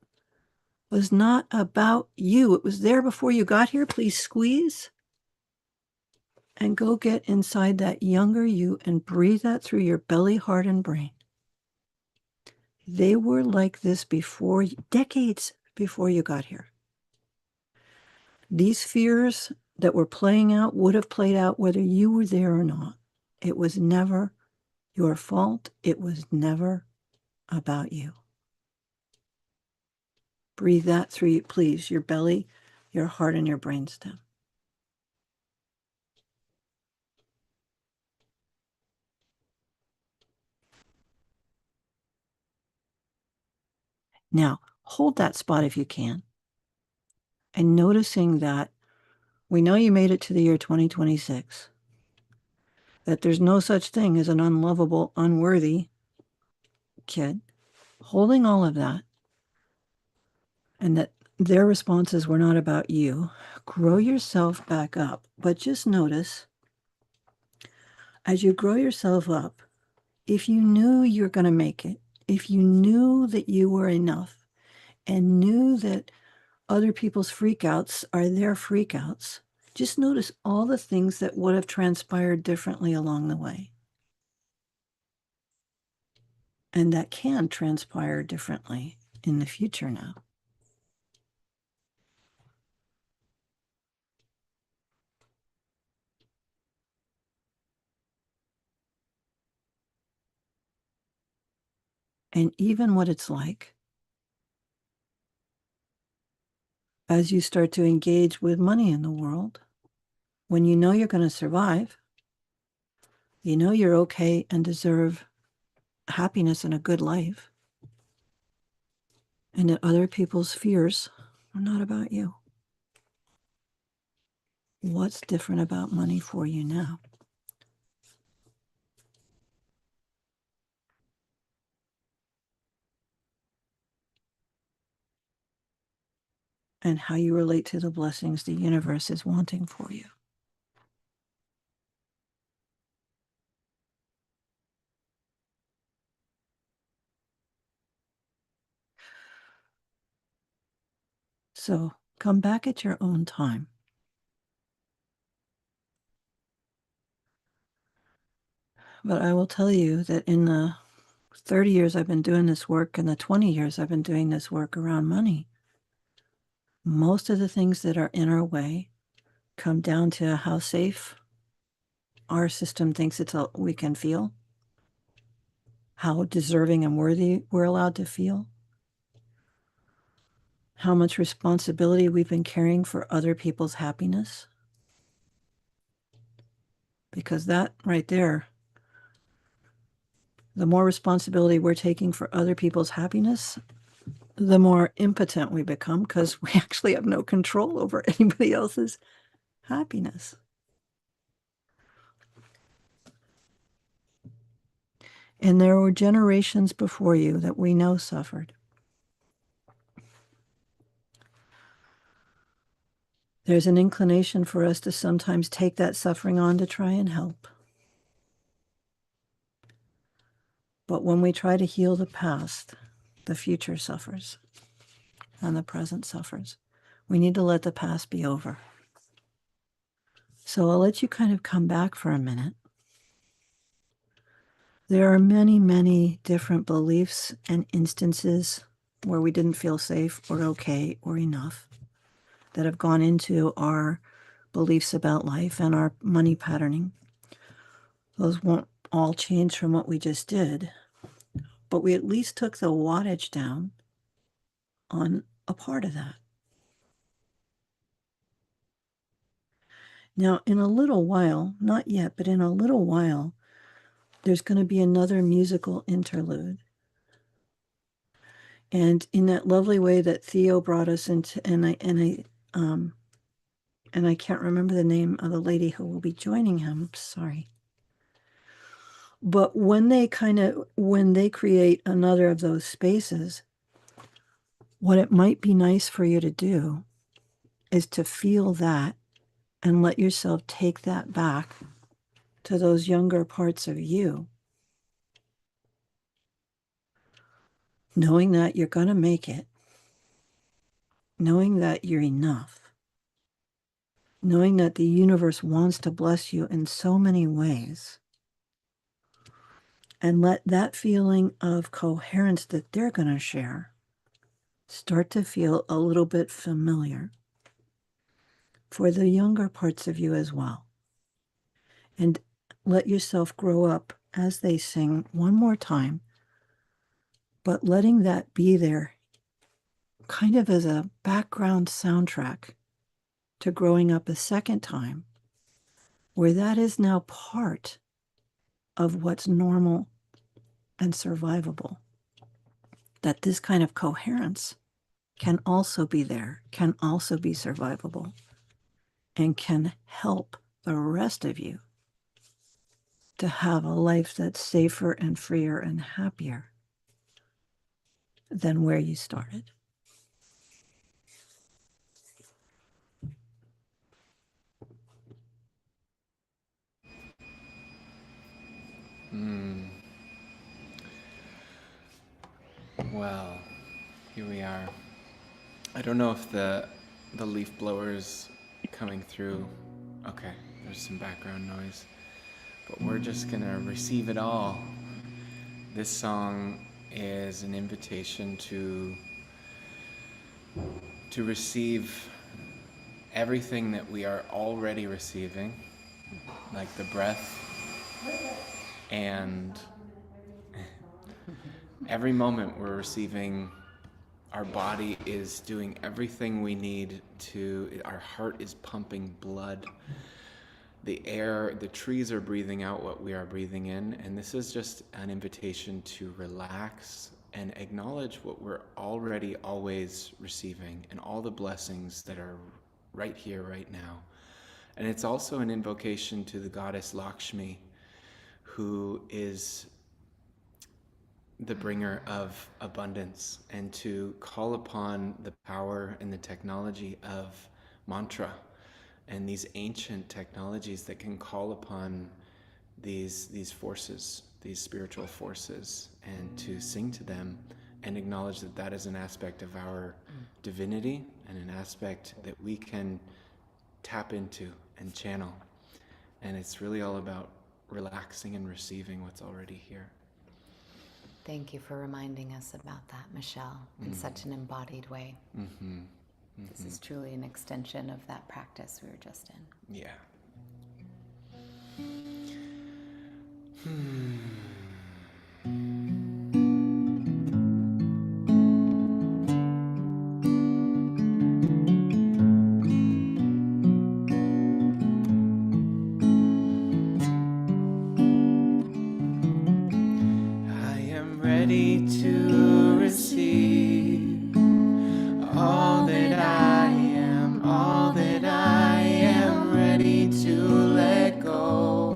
was not about you. It was there before you got here. Please squeeze and go get inside that younger you and breathe that through your belly, heart, and brain. They were like this before, decades before you got here. These fears that were playing out would have played out whether you were there or not. It was never your fault. It was never about you. Breathe that through, please, your belly, your heart, and your brainstem. Now, hold that spot if you can. And noticing that we know you made it to the year 2026, that there's no such thing as an unlovable, unworthy kid. Holding all of that, and that their responses were not about you. Grow yourself back up. But just notice, as you grow yourself up, if you knew you're going to make it, if you knew that you were enough and knew that other people's freakouts are their freakouts, just notice all the things that would have transpired differently along the way. And that can transpire differently in the future now. And even what it's like as you start to engage with money in the world, when you know you're going to survive, you know you're okay and deserve happiness and a good life, and that other people's fears are not about you. What's different about money for you now? And how you relate to the blessings the universe is wanting for you. So come back at your own time. But I will tell you that in the 30 years I've been doing this work and the 20 years I've been doing this work around money, most of the things that are in our way come down to how safe our system thinks we can feel, how deserving and worthy we're allowed to feel, how much responsibility we've been carrying for other people's happiness. Because that right there, the more responsibility we're taking for other people's happiness, the more impotent we become because we actually have no control over anybody else's happiness. And there were generations before you that we know suffered. There's an inclination for us to sometimes take that suffering on to try and help. But when we try to heal the past, the future suffers and the present suffers. We need to let the past be over. So I'll let you kind of come back for a minute. There are many, many different beliefs and instances where we didn't feel safe or okay or enough that have gone into our beliefs about life and our money patterning. Those won't all change from what we just did, but we at least took the wattage down on a part of that. Now, in a little while, not yet, but in a little while, there's going to be another musical interlude. And in that lovely way that Theo brought us into, and I can't remember the name of the lady who will be joining him. Sorry. But when they create another of those spaces, what it might be nice for you to do is to feel that and let yourself take that back to those younger parts of you, knowing that you're going to make it, knowing that you're enough, knowing that the universe wants to bless you in so many ways. And let that feeling of coherence that they're going to share start to feel a little bit familiar for the younger parts of you as well. And let yourself grow up as they sing one more time, but letting that be there kind of as a background soundtrack to growing up a second time, where that is now part of what's normal and survivable. that this kind of coherence can also be there, can also be survivable, and can help the rest of you to have a life that's safer and freer and happier than where you started. Well, here we are. I don't know if the leaf blower is coming through. Okay, there's some background noise. But we're just gonna receive it all. This song is an invitation to receive everything that we are already receiving, like the breath, and every moment we're receiving, our body is doing everything we need to, our heart is pumping blood, the air, the trees are breathing out what we are breathing in, and this is just an invitation to relax and acknowledge what we're already always receiving and all the blessings that are right here, right now. And it's also an invocation to the goddess Lakshmi, who is the bringer of abundance, and to call upon the power and the technology of mantra and these ancient technologies that can call upon these forces, these spiritual forces, and to sing to them and acknowledge that that is an aspect of our divinity and an aspect that we can tap into and channel. And it's really all about relaxing and receiving what's already here. Thank you for reminding us about that, Michelle, in such an embodied way. This is truly an extension of that practice we were just in. Yeah. I am ready to receive all that I am, all that I am, ready to let go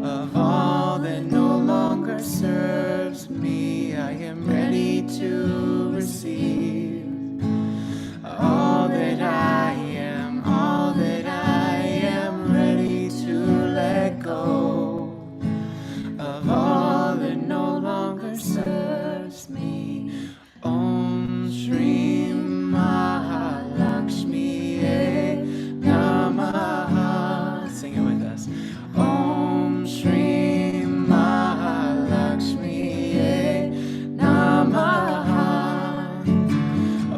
of all that no longer serves me. I am ready to receive all that I am, all that I am, ready to let go of all that no longer serves me. Om Shri Mahalakshmi Namaha. Sing it with us. Om Shri Mahalakshmi Namaha.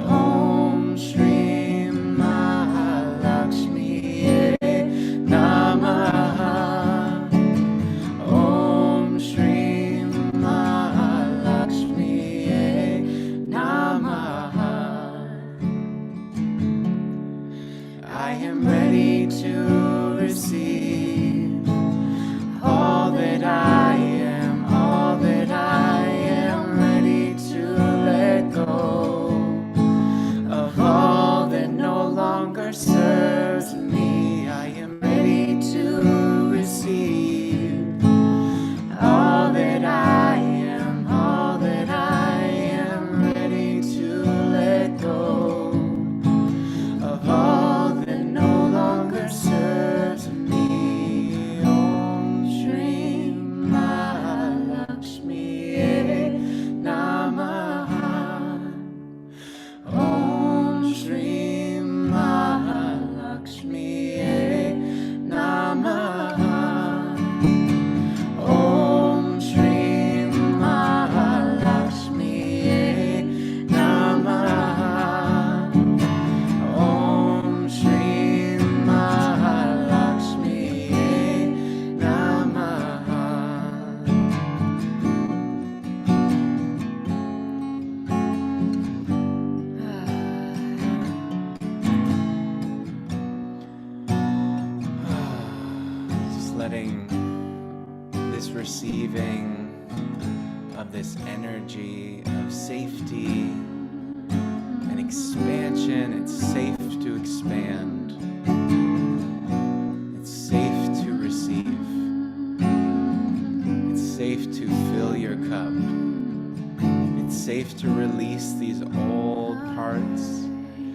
Om Shri Mahalakshmi Namaha. Om Shri Mahalakshmi Namaha. I am ready to receive all that I am, all that I am, ready to let go of all that no longer serves me. I am ready to receive all that I am, all that I am, ready to let go of all that no longer serves me. Om Shri Mahalakshmi Namaha. Om Shri Mahalakshmi Namaha. Om Shri Mahalakshmi Namaha. Om Shri Mahalakshmi Namaha. Just letting this receiving of this energy of safety and expansion. It's safe to expand. It's safe to receive. It's safe to fill your cup. It's safe to release these old parts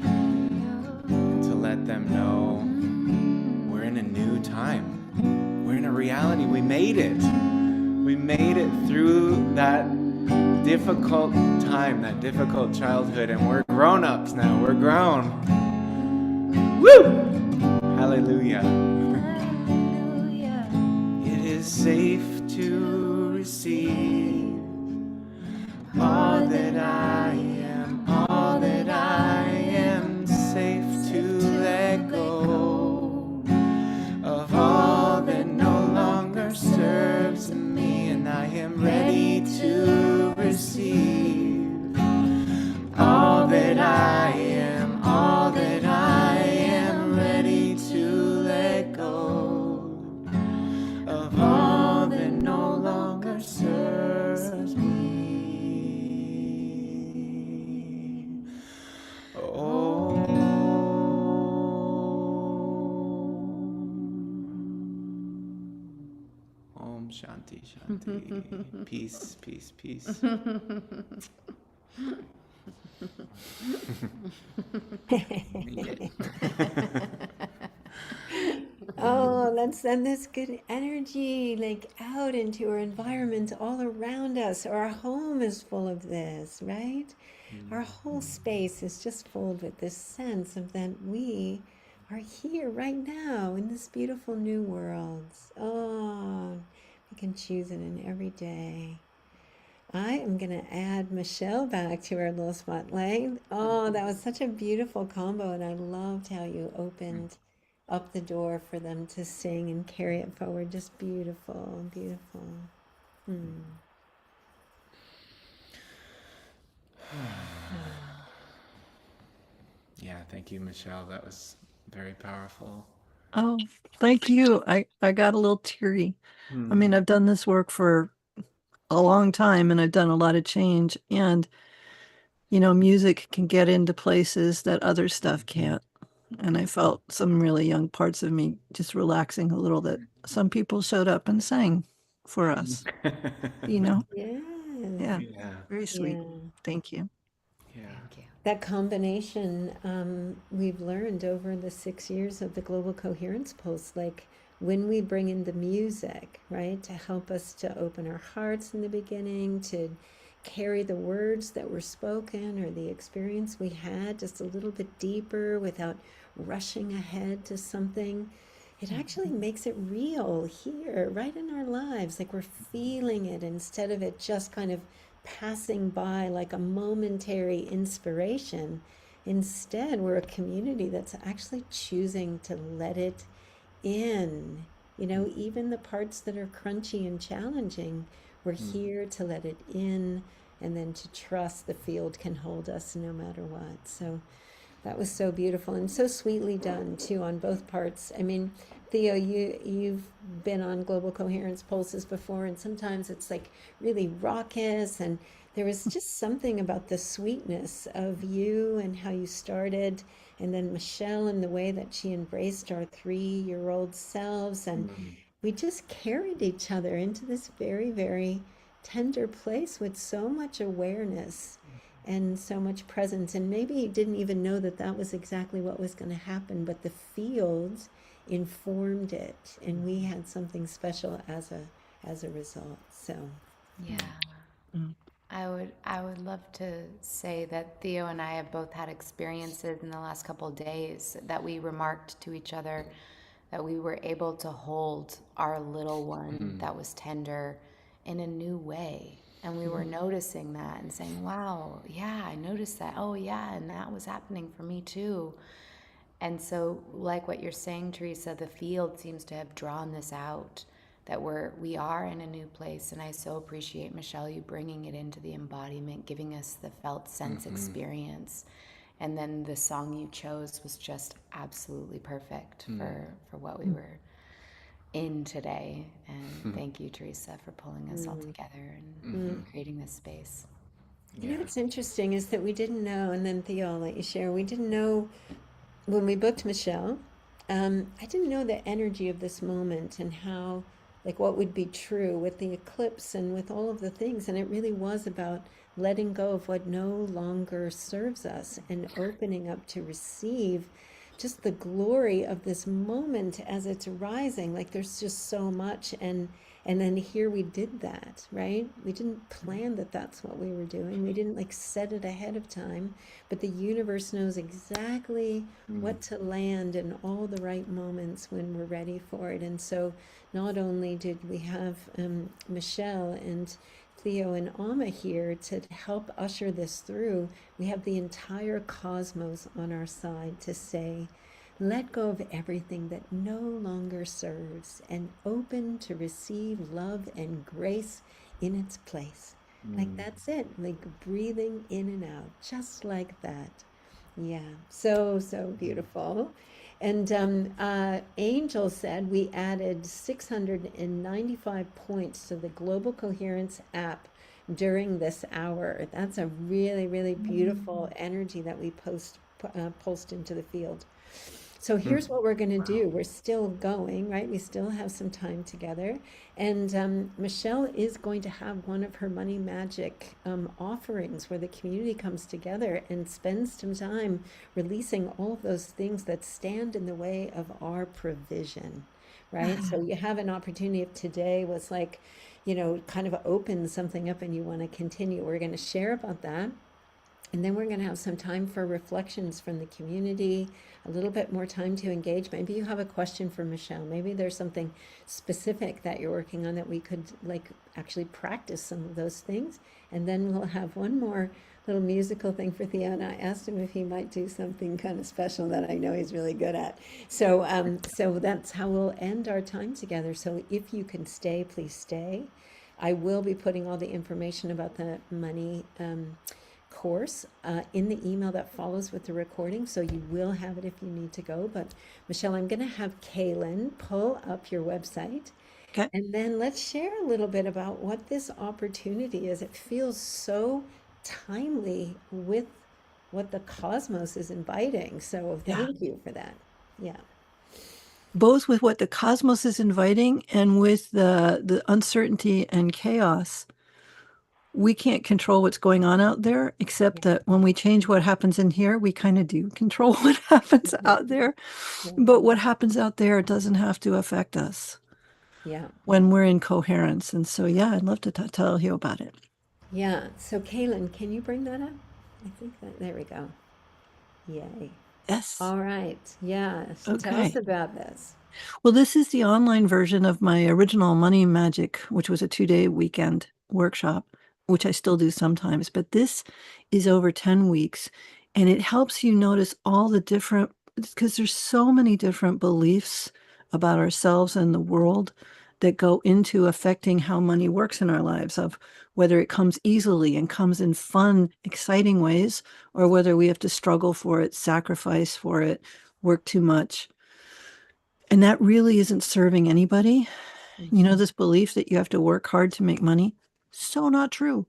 and to let them know we're in a new time. We're in a reality. We made it. We made it through that difficult time, that difficult childhood, and we're grown-ups now. We're grown. Woo! Hallelujah. It is safe to receive all that I am, all that I am. Safe to let go of all that no longer serves me, and I am ready to receive all that I am, all that I am. Ready to let go of all that no longer serves me. Om Shanti Shanti. Peace, peace, peace. Oh, let's send this good energy like out into our environment all around us. Our home is full of this, right? Our whole space is just filled with this sense of that we are here right now in this beautiful new world. Oh, we can choose it in every day. I am going to add Michelle back to our little spotlight. Oh, that was such a beautiful combo, and I loved how you opened up the door for them to sing and carry it forward. Just beautiful, beautiful. Yeah, thank you, Michelle. That was very powerful. Oh, thank you. I got a little teary. I mean, I've done this work for a long time and I've done a lot of change, and music can get into places that other stuff can't. And I felt some really young parts of me just relaxing a little, that some people showed up and sang for us. Yes. Yeah, Yeah, very sweet. Yeah. Thank you. yeah. Thank you. That combination, we've learned over the 6 years of the Global Coherence Pulse, like when we bring in the music, right, to help us to open our hearts in the beginning, to carry the words that were spoken or the experience we had just a little bit deeper without rushing ahead to something, it actually makes it real here, right in our lives. Like we're feeling it instead of it just kind of passing by like a momentary inspiration. Instead, we're a community that's actually choosing to let it in. Even the parts that are crunchy and challenging, we're here to let it in and then to trust the field can hold us no matter what. So that was so beautiful and so sweetly done too on both parts. I mean, Theo, you've been on Global Coherence Pulses before, and sometimes it's like really raucous, and there was just something about the sweetness of you and how you started, and then Michelle and the way that she embraced our 3-year-old selves, and we just carried each other into this very, very tender place with so much awareness and so much presence. And maybe you didn't even know that that was exactly what was going to happen, but the field informed it, and we had something special as a result. So Yeah. I would love to say that Theo and I have both had experiences in the last couple of days that we remarked to each other that we were able to hold our little one that was tender in a new way. And we were noticing that and saying, wow, yeah, I noticed that. Oh, yeah, and that was happening for me too. And so, like what you're saying, Teresa, the field seems to have drawn this out, that we are in a new place. And I so appreciate, Michelle, you bringing it into the embodiment, giving us the felt sense experience. And then the song you chose was just absolutely perfect for what we were in today. And thank you, Teresa, for pulling us all together and creating this space. You know what's interesting is that we didn't know, and then Theo, I'll let you share. We didn't know when we booked Michelle. I didn't know the energy of this moment and how, like, what would be true with the eclipse and with all of the things. And it really was about letting go of what no longer serves us and opening up to receive just the glory of this moment as it's rising. Like, there's just so much. And then here we did that, right? We didn't plan that that's what we were doing. We didn't like set it ahead of time, but the universe knows exactly what to land in all the right moments when we're ready for it. And so not only did we have Michelle and Theo and Alma here to help usher this through, we have the entire cosmos on our side to say, let go of everything that no longer serves and open to receive love and grace in its place. Like that's it, like breathing in and out, just like that. Yeah, so, so beautiful. And Angel said we added 695 points to the Global Coherence app during this hour. That's a really, really beautiful energy that we pulsed into the field. So here's what we're going to do. We're still going, right? We still have some time together. And Michelle is going to have one of her money magic offerings where the community comes together and spends some time releasing all of those things that stand in the way of our provision, right? So you have an opportunity if today was like, you know, kind of open something up and you want to continue. We're going to share about that. And then we're going to have some time for reflections from the community, a little bit more time to engage. Maybe you have a question for Michelle. Maybe there's something specific that you're working on that we could like actually practice some of those things. And then we'll have one more little musical thing for Theo. And I asked him if he might do something kind of special that I know he's really good at. So, so that's how we'll end our time together. So if you can stay, please stay. I will be putting all the information about the money course in the email that follows with the recording, so you will have it if you need to go. But Michelle, I'm going to have Kaylin pull up your website, Okay. and then let's share a little bit about what this opportunity is. It feels so timely with what the cosmos is inviting, so thank you for that. Yeah. Both with what the cosmos is inviting and with the uncertainty and chaos. We can't control what's going on out there, except that when we change what happens in here, we kind of do control what happens out there. But what happens out there doesn't have to affect us Yeah. when we're in coherence. And so, yeah, I'd love to tell you about it. Yeah. So Kaylin, can you bring that up? I think that, there we go. Yay. Yes. All right. Yeah. So tell Okay. us about this. Well, this is the online version of my original Money Magic, which was a 2-day weekend workshop, which I still do sometimes. But this is over 10 weeks, and it helps you notice all the different, because there's so many different beliefs about ourselves and the world that go into affecting how money works in our lives, of whether it comes easily and comes in fun, exciting ways, or whether we have to struggle for it, sacrifice for it, work too much. And that really isn't serving anybody. You know, this belief that you have to work hard to make money, so not true.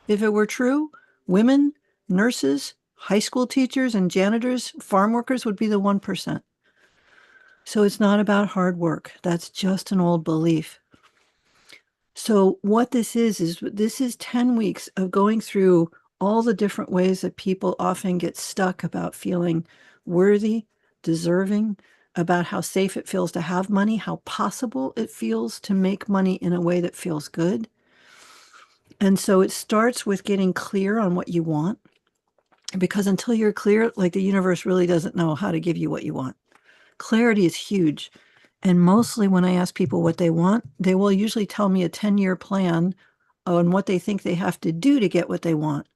If it were true, women, nurses, high school teachers, and janitors, farm workers would be the 1%. So it's not about hard work. That's just an old belief. So what this is 10 weeks of going through all the different ways that people often get stuck about feeling worthy, deserving, about how safe it feels to have money, how possible it feels to make money in a way that feels good. And so it starts with getting clear on what you want, because until you're clear, like the universe really doesn't know how to give you what you want. Clarity is huge. And mostly when I ask people what they want, they will usually tell me a 10-year plan on what they think they have to do to get what they want,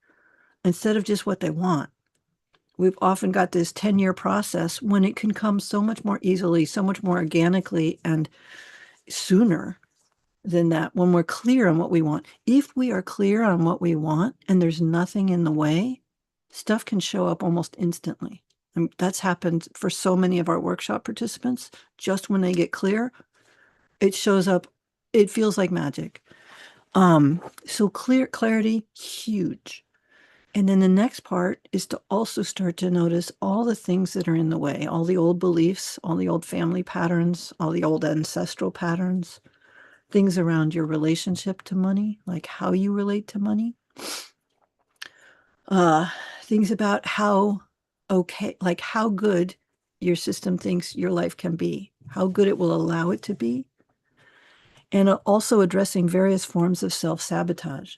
instead of just what they want. We've often got this 10-year process when it can come so much more easily, so much more organically, and sooner than that, when we're clear on what we want. If we are clear on what we want and there's nothing in the way, stuff can show up almost instantly. And that's happened for so many of our workshop participants. Just when they get clear, it shows up. It feels like magic. So clarity, huge. And then the next part is to also start to notice all the things that are in the way, all the old beliefs, all the old family patterns, all the old ancestral patterns, things around your relationship to money, like how you relate to money, uh, things about like how good your system thinks your life can be, how good it will allow it to be, and also addressing various forms of self-sabotage.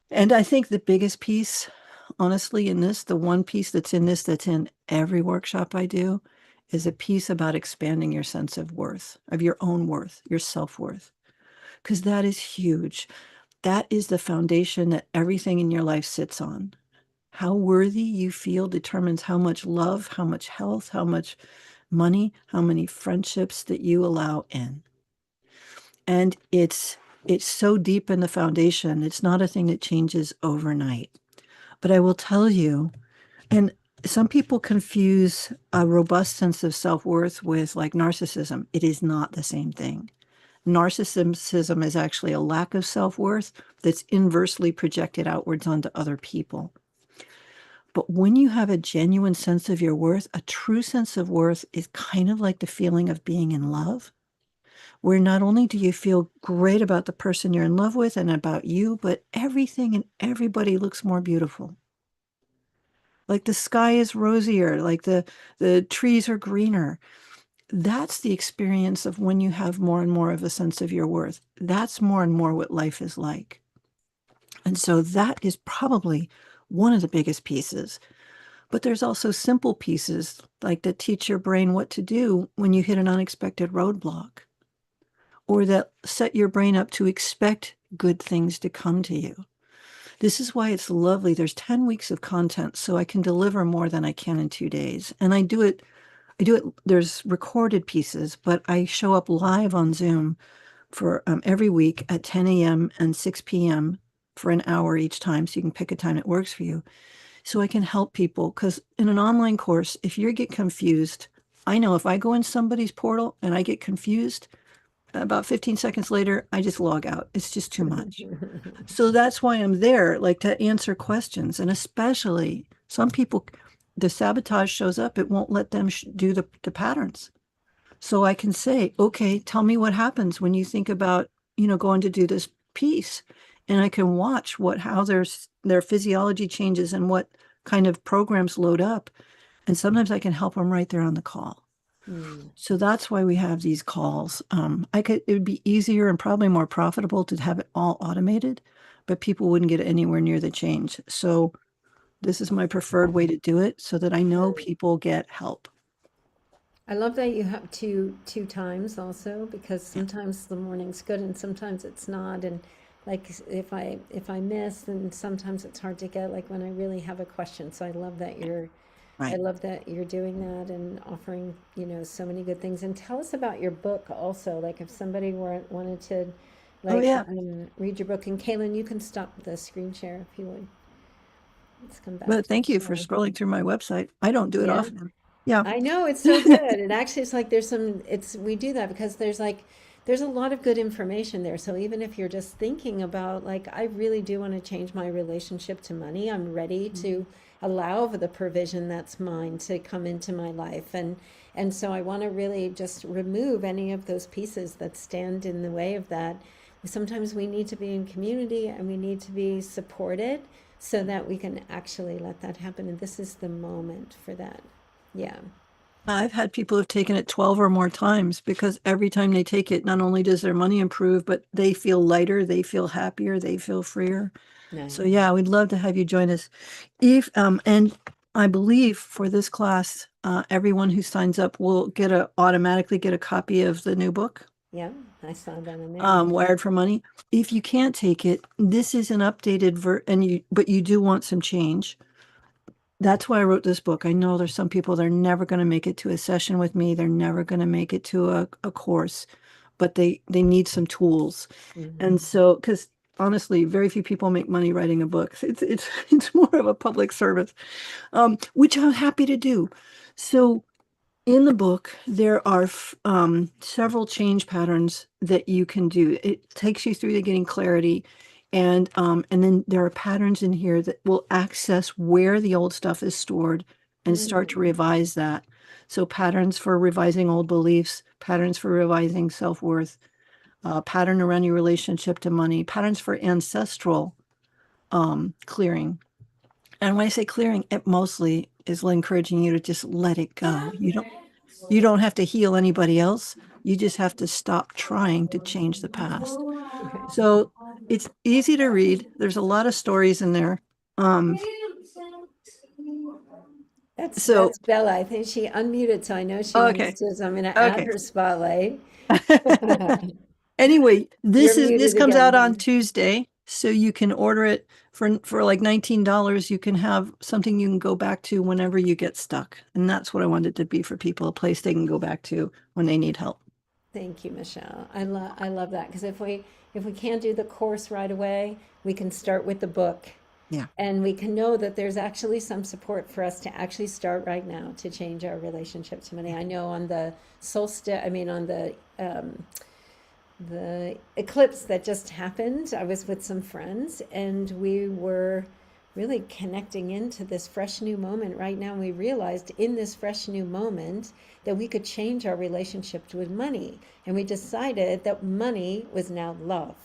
And I think the biggest piece, honestly, in this, the one piece that's in every workshop I do, is a piece about expanding your sense of worth, of your own worth, your self-worth, because that is huge. That is the foundation that everything in your life sits on. How worthy you feel determines how much love, how much health, how much money, how many friendships that you allow in. And it's so deep in the foundation. It's not a thing that changes overnight. But I will tell you, and some people confuse a robust sense of self-worth with like narcissism. It is not the same thing. Narcissism is actually a lack of self-worth that's inversely projected outwards onto other people. But when you have a genuine sense of your worth, a true sense of worth is kind of like the feeling of being in love, where not only do you feel great about the person you're in love with and about you, but everything and everybody looks more beautiful. Like the sky is rosier, like the trees are greener. That's the experience of when you have more and more of a sense of your worth. That's more and more what life is like. And so that is probably one of the biggest pieces. But there's also simple pieces like that teach your brain what to do when you hit an unexpected roadblock, or that set your brain up to expect good things to come to you. This is why it's lovely. There's 10 weeks of content, so I can deliver more than I can in 2 days. And I do it, there's recorded pieces, but I show up live on Zoom for every week at 10 a.m. and 6 p.m. for an hour each time. So you can pick a time that works for you. So I can help people, because in an online course, if you get confused, I know if I go in somebody's portal and I get confused, about 15 seconds later, I just log out. It's just too much. So that's why I'm there, like to answer questions. And especially some people, the sabotage shows up, it won't let them do the patterns. So I can say, okay, tell me what happens when you think about, going to do this piece. And I can watch how their physiology changes and what kind of programs load up. And sometimes I can help them right there on the call. So that's why we have these calls. It would be easier and probably more profitable to have it all automated, but people wouldn't get anywhere near the change. So this is my preferred way to do it so that I know people get help. I love that you have two times also, because Yeah. sometimes the morning's good and sometimes it's not. And like if I miss, then sometimes it's hard to get like when I really have a question. So I Right. love that you're doing that and offering, so many good things. And tell us about your book also. Like if somebody wanted to Oh, like yeah. read your book. And Kaylin, you can stop the screen share if you would. Let's come back But to the thank you for share. scrolling through my website. I don't do it Yeah. often. Yeah. I know it's so good. And actually it's like we do that because there's a lot of good information there. So even if you're just thinking about like I really do want to change my relationship to money, I'm ready to allow for the provision that's mine to come into my life. And so I want to really just remove any of those pieces that stand in the way of that. Sometimes we need to be in community and we need to be supported so that we can actually let that happen. And this is the moment for that. Yeah. I've had people who've taken it 12 or more times because every time they take it, not only does their money improve, but they feel lighter, they feel happier, they feel freer. So Nice. yeah, we'd love to have you join us. If and I believe for this class, everyone who signs up will automatically get a copy of the new book, Yeah, I saw that in there. Wired for Money. If you can't take it, this is an updated but you do want some change. That's why I wrote this book. I know there's some people, they're never going to make it to a session with me. They're never going to make it to a course, but they need some tools. And so, because honestly, very few people make money writing a book. It's more of a public service, which I'm happy to do. So In the book, there are several change patterns that you can do. It takes you through to getting clarity, and then there are patterns in here that will access where the old stuff is stored and start to revise that. So patterns for revising old beliefs, patterns for revising self-worth, pattern around your relationship to money, patterns for ancestral clearing. And when I say clearing, it mostly is encouraging you to just let it go. You don't have to heal anybody else. You just have to stop trying to change the past. So it's easy to read. There's a lot of stories in there. Um, so That's Bella. I think she unmuted, so I know she wants okay, to. So I'm going to add okay. her spotlight. Anyway, You're this muted comes again, out on honey. Tuesday, so you can order it for like $19. You can have something you can go back to whenever you get stuck. And that's what I wanted to be for people, a place they can go back to when they need help. Thank you, Michelle. I love that because if we can't do the course right away, we can start with the book, Yeah. and we can know that there's actually some support for us to actually start right now to change our relationship to money. I know on the solstice, I mean on the eclipse that just happened, I was with some friends and we were really connecting into this fresh new moment right now. And we realized in this fresh new moment that we could change our relationship with money. And we decided that money was now love.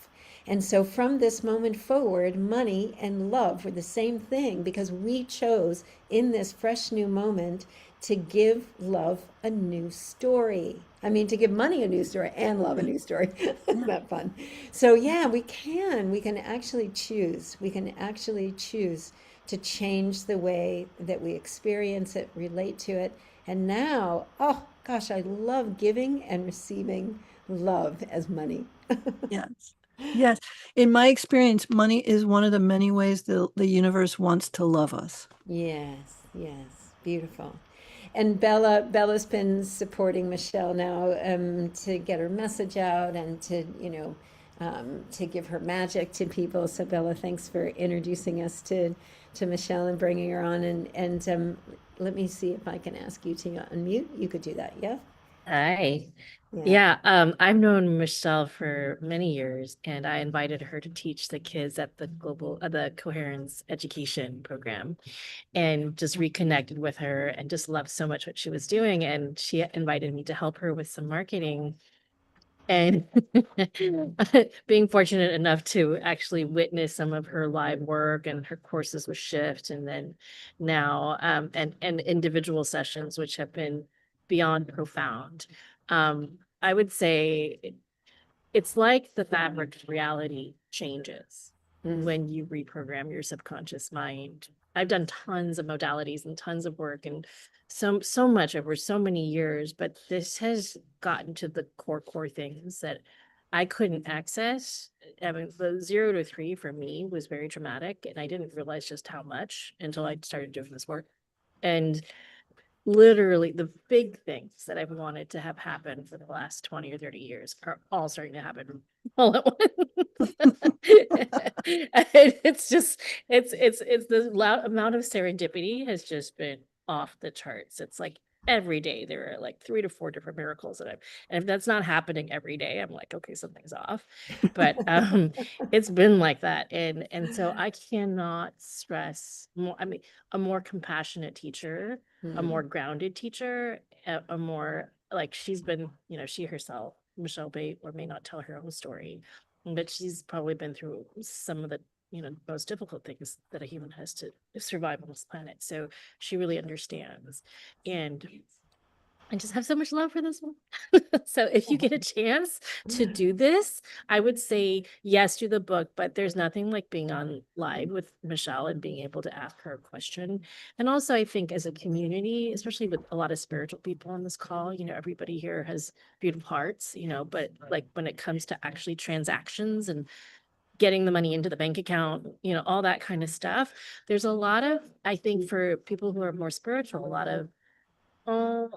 And so from this moment forward, money and love were the same thing because we chose in this fresh new moment to give love a new story. I mean, to give money a new story and love a new story. Isn't that fun? So, yeah, we can. We can actually choose. We can actually choose to change the way that we experience it, relate to it. And now, oh gosh, I love giving and receiving love as money. Yes. Yes. In my experience, money is one of the many ways the universe wants to love us. Yes, yes, beautiful. And Bella's been supporting Michelle now to get her message out and to, to give her magic to people. So Bella, thanks for introducing us to Michelle and bringing her on. And let me see if I can ask you to unmute. You could do that, yeah? Hi. Yeah. Yeah, I've known Michelle for many years, and I invited her to teach the kids at the Coherence Education program, and just reconnected with her and just loved so much what she was doing. And she invited me to help her with some marketing. And being fortunate enough to actually witness some of her live work and her courses with Shift, and then now and individual sessions, which have been beyond profound. I would say it's like the fabric of reality changes Mm. when you reprogram your subconscious mind. I've done tons of modalities and tons of work and so much over so many years, but this has gotten to the core things that I couldn't access. I mean, the 0 to 3 for me was very traumatic, and I didn't realize just how much until I started doing this work. And literally the big things that I've wanted to have happen for the last 20 or 30 years are all starting to happen all at once. And it's just it's the loud amount of serendipity has just been off the charts. It's like every day there are like 3 to 4 different miracles that and if that's not happening every day, I'm like, okay, something's off. But it's been like that. And so I cannot stress more. I mean, a more compassionate teacher, a more grounded teacher, a more like she's been, she herself, Michelle may or may not tell her own story, but she's probably been through some of the, most difficult things that a human has to survive on this planet. So she really understands. And I just have so much love for this one. So if you get a chance to do this, I would say yes to the book, but there's nothing like being on live with Michelle and being able to ask her a question. And also I think as a community, especially with a lot of spiritual people on this call, everybody here has beautiful hearts, but like when it comes to actually transactions and getting the money into the bank account, all that kind of stuff, there's a lot of, I think for people who are more spiritual, a lot of oh,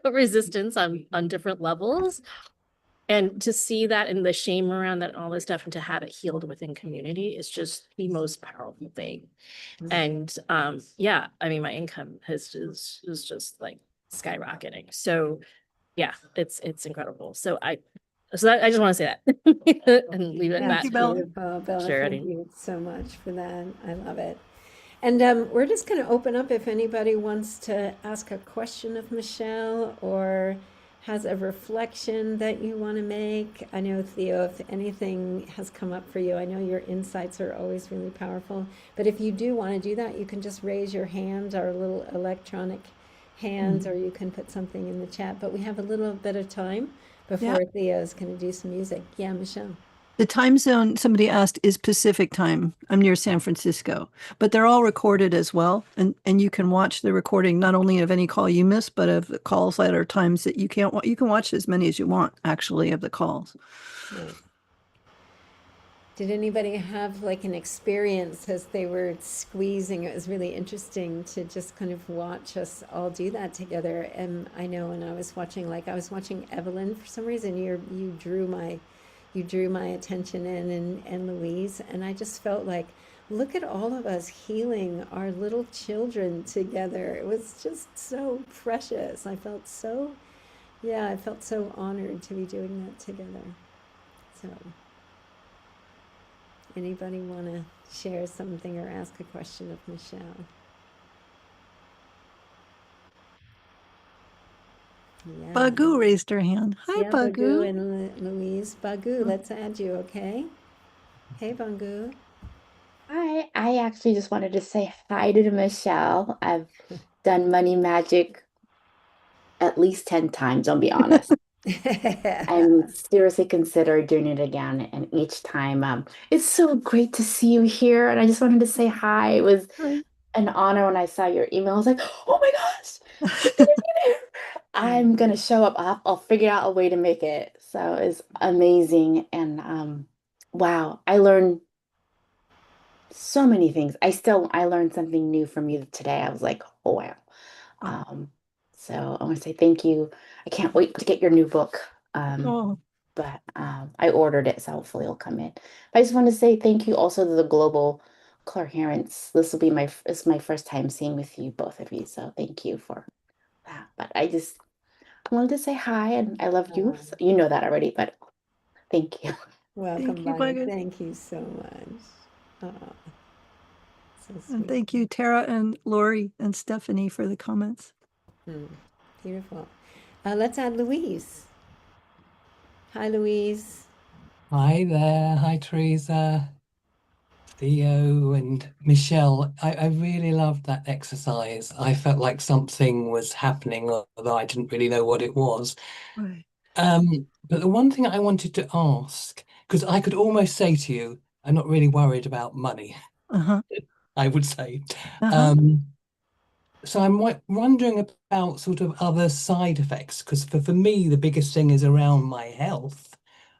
resistance on different levels. And to see that and the shame around that and all this stuff and to have it healed within community is just the most powerful thing. And yeah, I mean, my income is just like skyrocketing. So yeah, it's incredible. So I just want to say that and leave it at That's that. beautiful, Bella. Thank Sharing. you so much for that. I love it. And we're just going to open up if anybody wants to ask a question of Michelle or has a reflection that you want to make. I know, Theo, if anything has come up for you, I know your insights are always really powerful. But if you do want to do that, you can just raise your hand, our little electronic hands, or you can put something in the chat. But we have a little bit of time before Theo's going to do some music. Yeah, Michelle. The time zone, somebody asked, is Pacific time. I'm near San Francisco, but they're all recorded as well. And you can watch the recording, not only of any call you miss, but of the calls that are times that you can't, you can watch as many as you want, actually, of the calls. Right. Did anybody have like an experience as they were squeezing? It was really interesting to just kind of watch us all do that together. And I know when I was watching, like I was watching Evelyn for some reason, you drew my attention in and Louise, and I just felt like, look at all of us healing our little children together. It was just so precious. I felt so honored to be doing that together. So anybody want to share something or ask a question of Michelle? Yeah. Bagu raised her hand. Hi, Yeah, Bagu Bagu. and Louise. Bagu, let's add you, okay? Hey, Bagu. Hi, I actually just wanted to say hi to Michelle. I've done Money Magic at least 10 times, I'll be honest. I'm seriously considered doing it again, and each time, it's so great to see you here. And I just wanted to say hi. It was Hi. an honor when I saw your email. I was like, oh my gosh, she's gonna be there. I'm gonna show up. I'll figure out a way to make it. So it's amazing. And wow, I learned so many things. I learned something new from you today. I was like, oh wow. Um, so I want to say thank you. I can't wait to get your new book. Oh, But I ordered it, so hopefully it'll come in. I just want to say thank you also to the Global Coherence. This will be it's my first time seeing with you, both of you. So thank you for that. But I wanted to say hi and I love you. So you know that already, but thank you. Welcome, thank you, Bagu. Bagu. Thank you so much. Oh, so And sweet. thank you, Tara and Lori and Stephanie, for the comments. Beautiful. Let's add Louise. Hi, Louise. Hi there. Hi, Teresa, Theo, and Michelle. I really loved that exercise. I felt like something was happening, although I didn't really know what it was. Right. But the one thing I wanted to ask, because I could almost say to you, I'm not really worried about money, Uh-huh. I would say. Uh-huh. So I'm wondering about sort of other side effects, because for me, the biggest thing is around my health,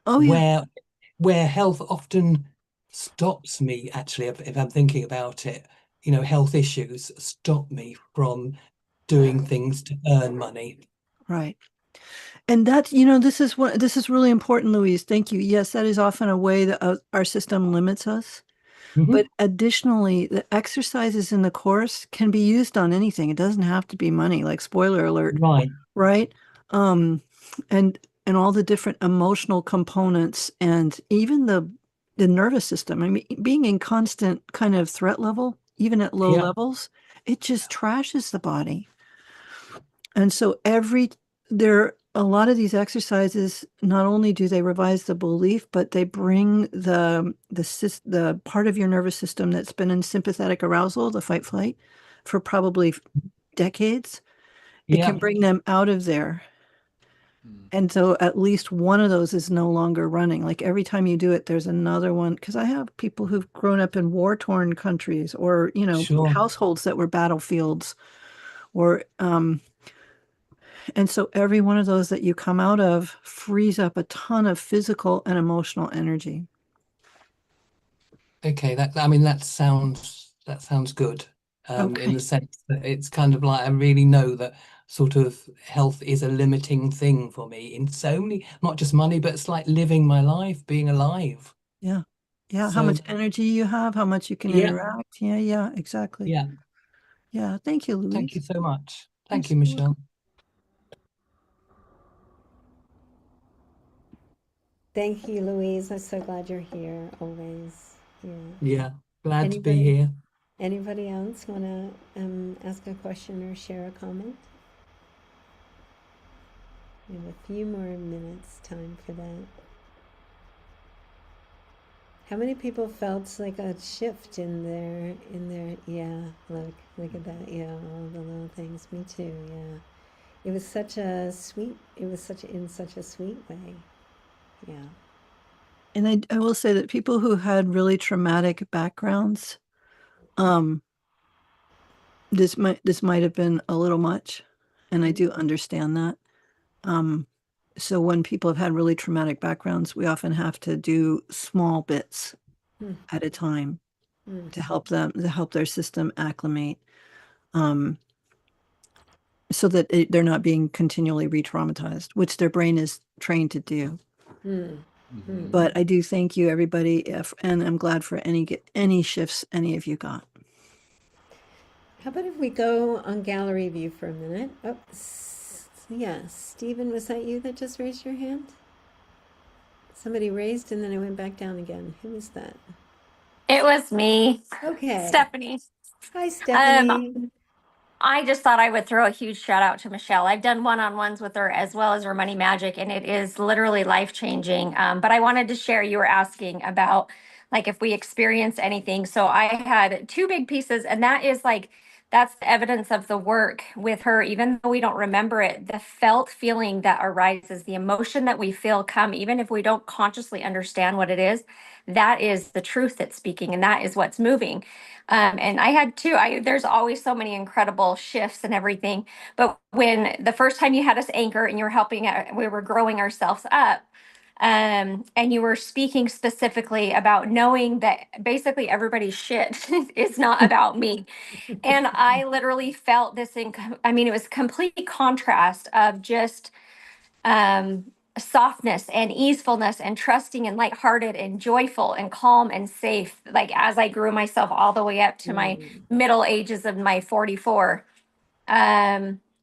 Oh, yeah. where health often stops me, actually, if I'm thinking about it, health issues stop me from doing things to earn money. Right. And that's, this is really important, Louise. Thank you. Yes, that is often a way that our system limits us. But additionally, the exercises in the course can be used on anything. It doesn't have to be money, like spoiler alert, Right. right? And all the different emotional components and even the nervous system. I mean, being in constant kind of threat level, even at low Yeah. levels, it just trashes the body. And so a lot of these exercises, not only do they revise the belief, but they bring the part of your nervous system that's been in sympathetic arousal, the fight flight, for probably decades. It can Yeah. bring them out of there. And so at least one of those is no longer running. Like every time you do it, there's another one. Because I have people who've grown up in war-torn countries or, Sure. households that were battlefields or and so every one of those that you come out of frees up a ton of physical and emotional energy. Okay, that sounds good. In Okay. the sense that it's kind of like I really know that sort of health is a limiting thing for me in so many, not just money, but it's like living my life, being alive. Yeah. Yeah. How So much energy you have, how much you can yeah, interact. Yeah. Yeah. Exactly. yeah. Yeah. Thank you, Thank you Louise. so much. You're Thank you, so welcome. Michelle. Thank you, Louise. I'm so glad you're here always. Yeah. Yeah, glad to be Anybody here. anybody else want to ask a question or share a comment? We have a few more minutes time for that. How many people felt like a shift in their yeah, look at that. Yeah, all the little things. Me too, yeah. It was such a sweet it was such in such a sweet way. Yeah. And I will say that people who had really traumatic backgrounds, um, this might have been a little much, and I do understand that. Um, so when people have had really traumatic backgrounds, we often have to do small bits Mm, at a time mm, to help their system acclimate, um, so that they're not being continually re-traumatized, which their brain is trained to do. mm, mm. But I do thank you, everybody, and I'm glad for any shifts any of you got. How about if we go on gallery view for a minute? Oh, yeah, Stephen, was that you that just raised your hand? Somebody raised and then it went back down again. Who was that? It was me, Okay. Stephanie. Hi, Um, Stephanie. I just thought I would throw a huge shout out to Michelle. I've done one-on-ones with her as well as her money magic, and it is literally life-changing. But I wanted to share, you were asking about like if we experience anything. So I had two big pieces, and that is like that's the evidence of the work with her, even though we don't remember it, the felt feeling that arises, the emotion that we feel come, even if we don't consciously understand what it is, that is the truth that's speaking, and that is what's moving. And I had two. There's always so many incredible shifts and everything. But when the first time you had us anchor and you were helping, we were growing ourselves up. And you were speaking specifically about knowing that basically everybody's shit is not about me. And I literally felt this I mean, it was complete contrast of just um, softness and easefulness and trusting and lighthearted and joyful and calm and safe. Like as I grew myself all the way up to my Mm, middle ages of my 44.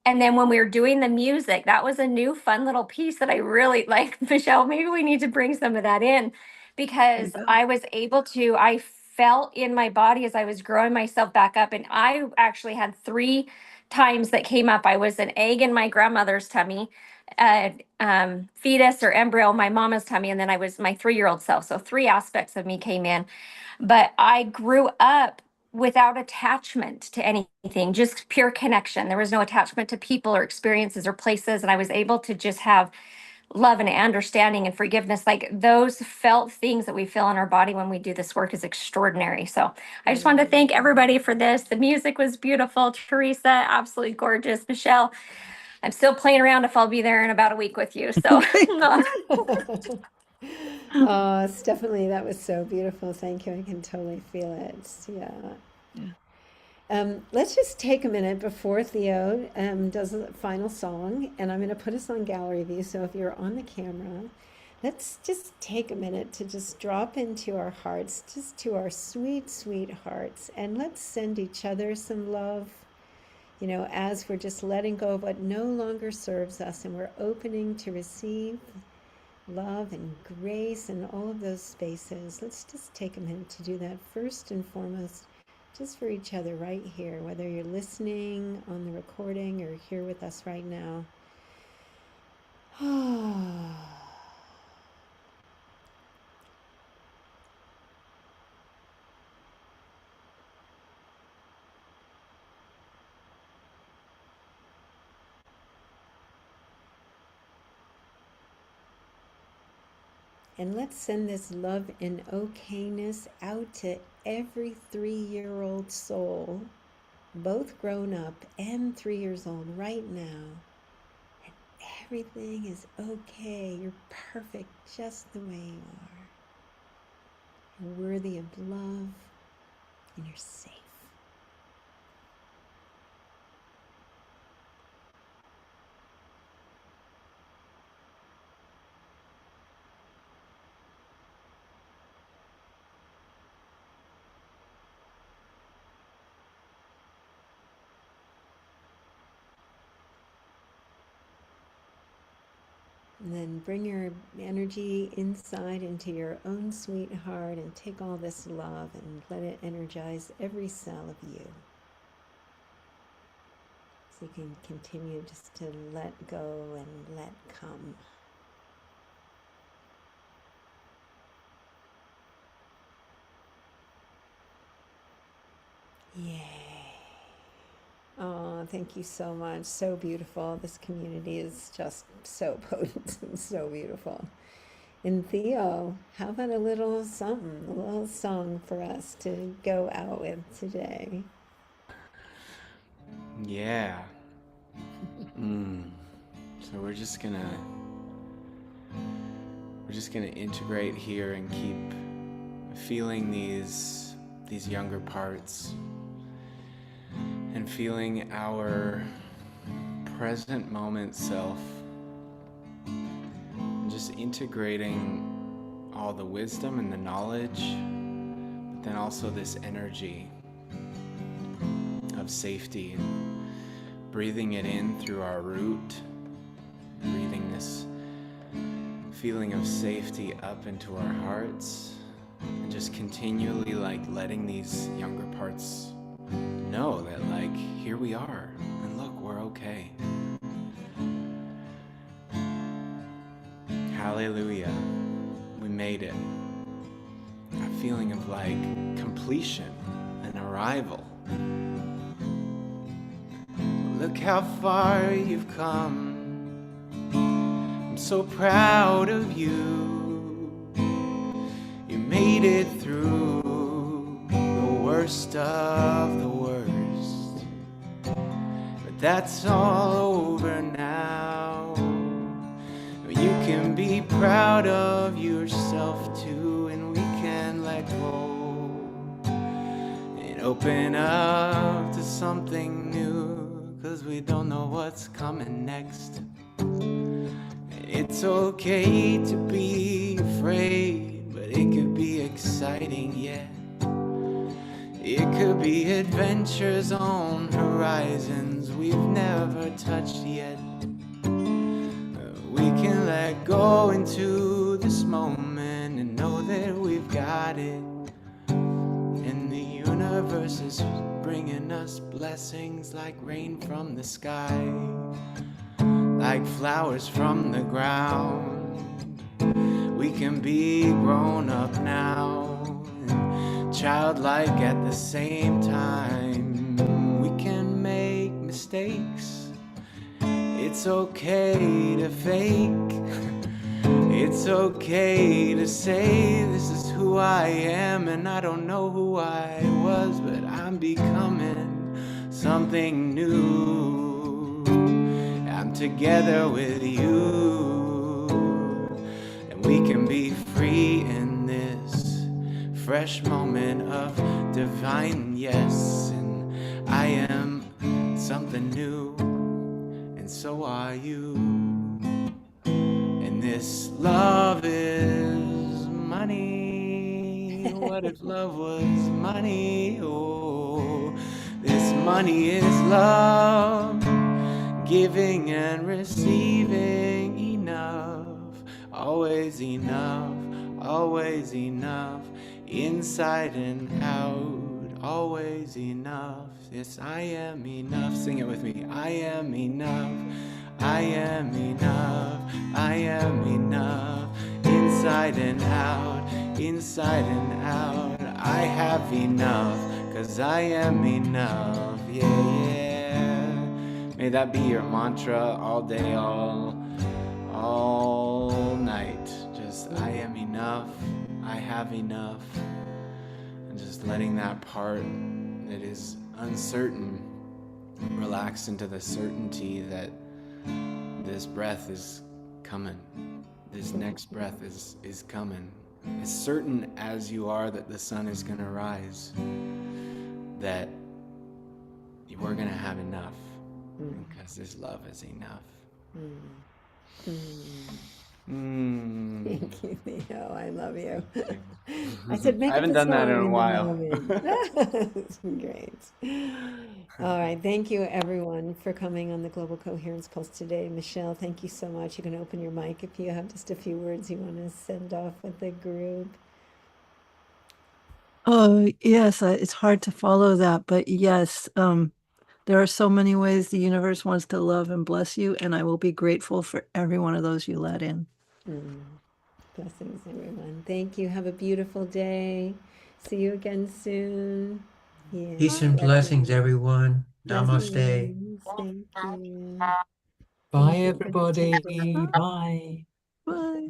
And then when we were doing the music, that was a new fun little piece that I really like. Michelle, maybe we need to bring some of that in because I was able to, I felt in my body as I was growing myself back up. And I actually had three times that came up. I was an egg in my grandmother's tummy, fetus or embryo in my mama's tummy, and then I was my 3-year-old self. So three aspects of me came in. But I grew up without attachment to anything, just pure connection. There was no attachment to people or experiences or places. And I was able to just have love and understanding and forgiveness. Like those felt things that we feel in our body when we do this work is extraordinary. So I just wanted to thank everybody for this. The music was beautiful. Teresa, absolutely gorgeous. Michelle, I'm still playing around if I'll be there in about a week with you. So Oh, Stephanie, that was so beautiful. Thank you. I can totally feel it. Yeah. Yeah. Let's just take a minute before Theo does a final song, and I'm going to put us on gallery view. So if you're on the camera, let's just take a minute to just drop into our hearts, just to our sweet, sweet hearts, and let's send each other some love, as we're just letting go of what no longer serves us and we're opening to receive love and grace and all of those spaces. Let's just take a minute to do that first and foremost, just for each other right here, whether you're listening on the recording or here with us right now. And let's send this love and okayness out to every 3-year-old soul, both grown up and 3 years old right now. And everything is okay. You're perfect just the way you are. You're worthy of love and you're safe. And then bring your energy inside into your own sweetheart and take all this love and let it energize every cell of you. So you can continue just to let go and let come. Yay. Oh, thank you so much. So beautiful. This community is just so potent and so beautiful. And Theo, how about a little something, a little song for us to go out with today? Yeah. So we're just gonna integrate here and keep feeling these younger parts and feeling our present moment self, and just integrating all the wisdom and the knowledge, but then also this energy of safety, and breathing it in through our root, breathing this feeling of safety up into our hearts, and just continually letting these younger parts know that here we are, and look, we're okay. Hallelujah, we made it. A feeling of completion, an arrival. Look how far you've come. I'm so proud of you. You made it through the worst of the worst. But that's all over now. You can be proud of yourself too, and we can let go and open up to something new, 'cause we don't know what's coming next. It's okay to be afraid, but it could be exciting, yeah. It could be adventures on horizons we've never touched yet. We can let go into this moment and know that we've got it. And the universe is bringing us blessings like rain from the sky, like flowers from the ground. We can be grown up now and childlike at the same time. We can make mistakes. It's okay to fake. It's okay to say this is who I am, and I don't know who I was, but I'm becoming something new. I'm together with you, and we can be free in this fresh moment of divine yes. And I am something new, and so are you. And this love is money. What if love was money? Oh, this money is love, giving and receiving enough, always enough, always enough, inside and out, always enough. Yes, I am enough. Sing it with me. I am enough. I am enough. I am enough. Inside and out, inside and out. I have enough, 'cause I am enough. Yeah, yeah. May that be your mantra all day, all night. Just I am enough. I have enough. And just letting that part that is uncertain relax into the certainty that this breath is coming. This next breath is coming. As certain as you are that the sun is going to rise, that we're going to have enough, because this love is enough. Mm. Thank you, Theo. I love you. Thank you. I said, I make up haven't a done that in song a in the while. moment. Great. All right. Thank you, everyone, for coming on the Global Coherence Pulse today. Michelle, thank you so much. You can open your mic if you have just a few words you want to send off with the group. Oh, yes, it's hard to follow that, but yes, there are so many ways the universe wants to love and bless you, and I will be grateful for every one of those you let in. Blessings, everyone. Thank you. Have a beautiful day. See you again soon. Yeah. Peace and blessings, everyone. Namaste. Blessings. Thank you. Bye, Thank you for the everybody. temperament. Bye. Bye.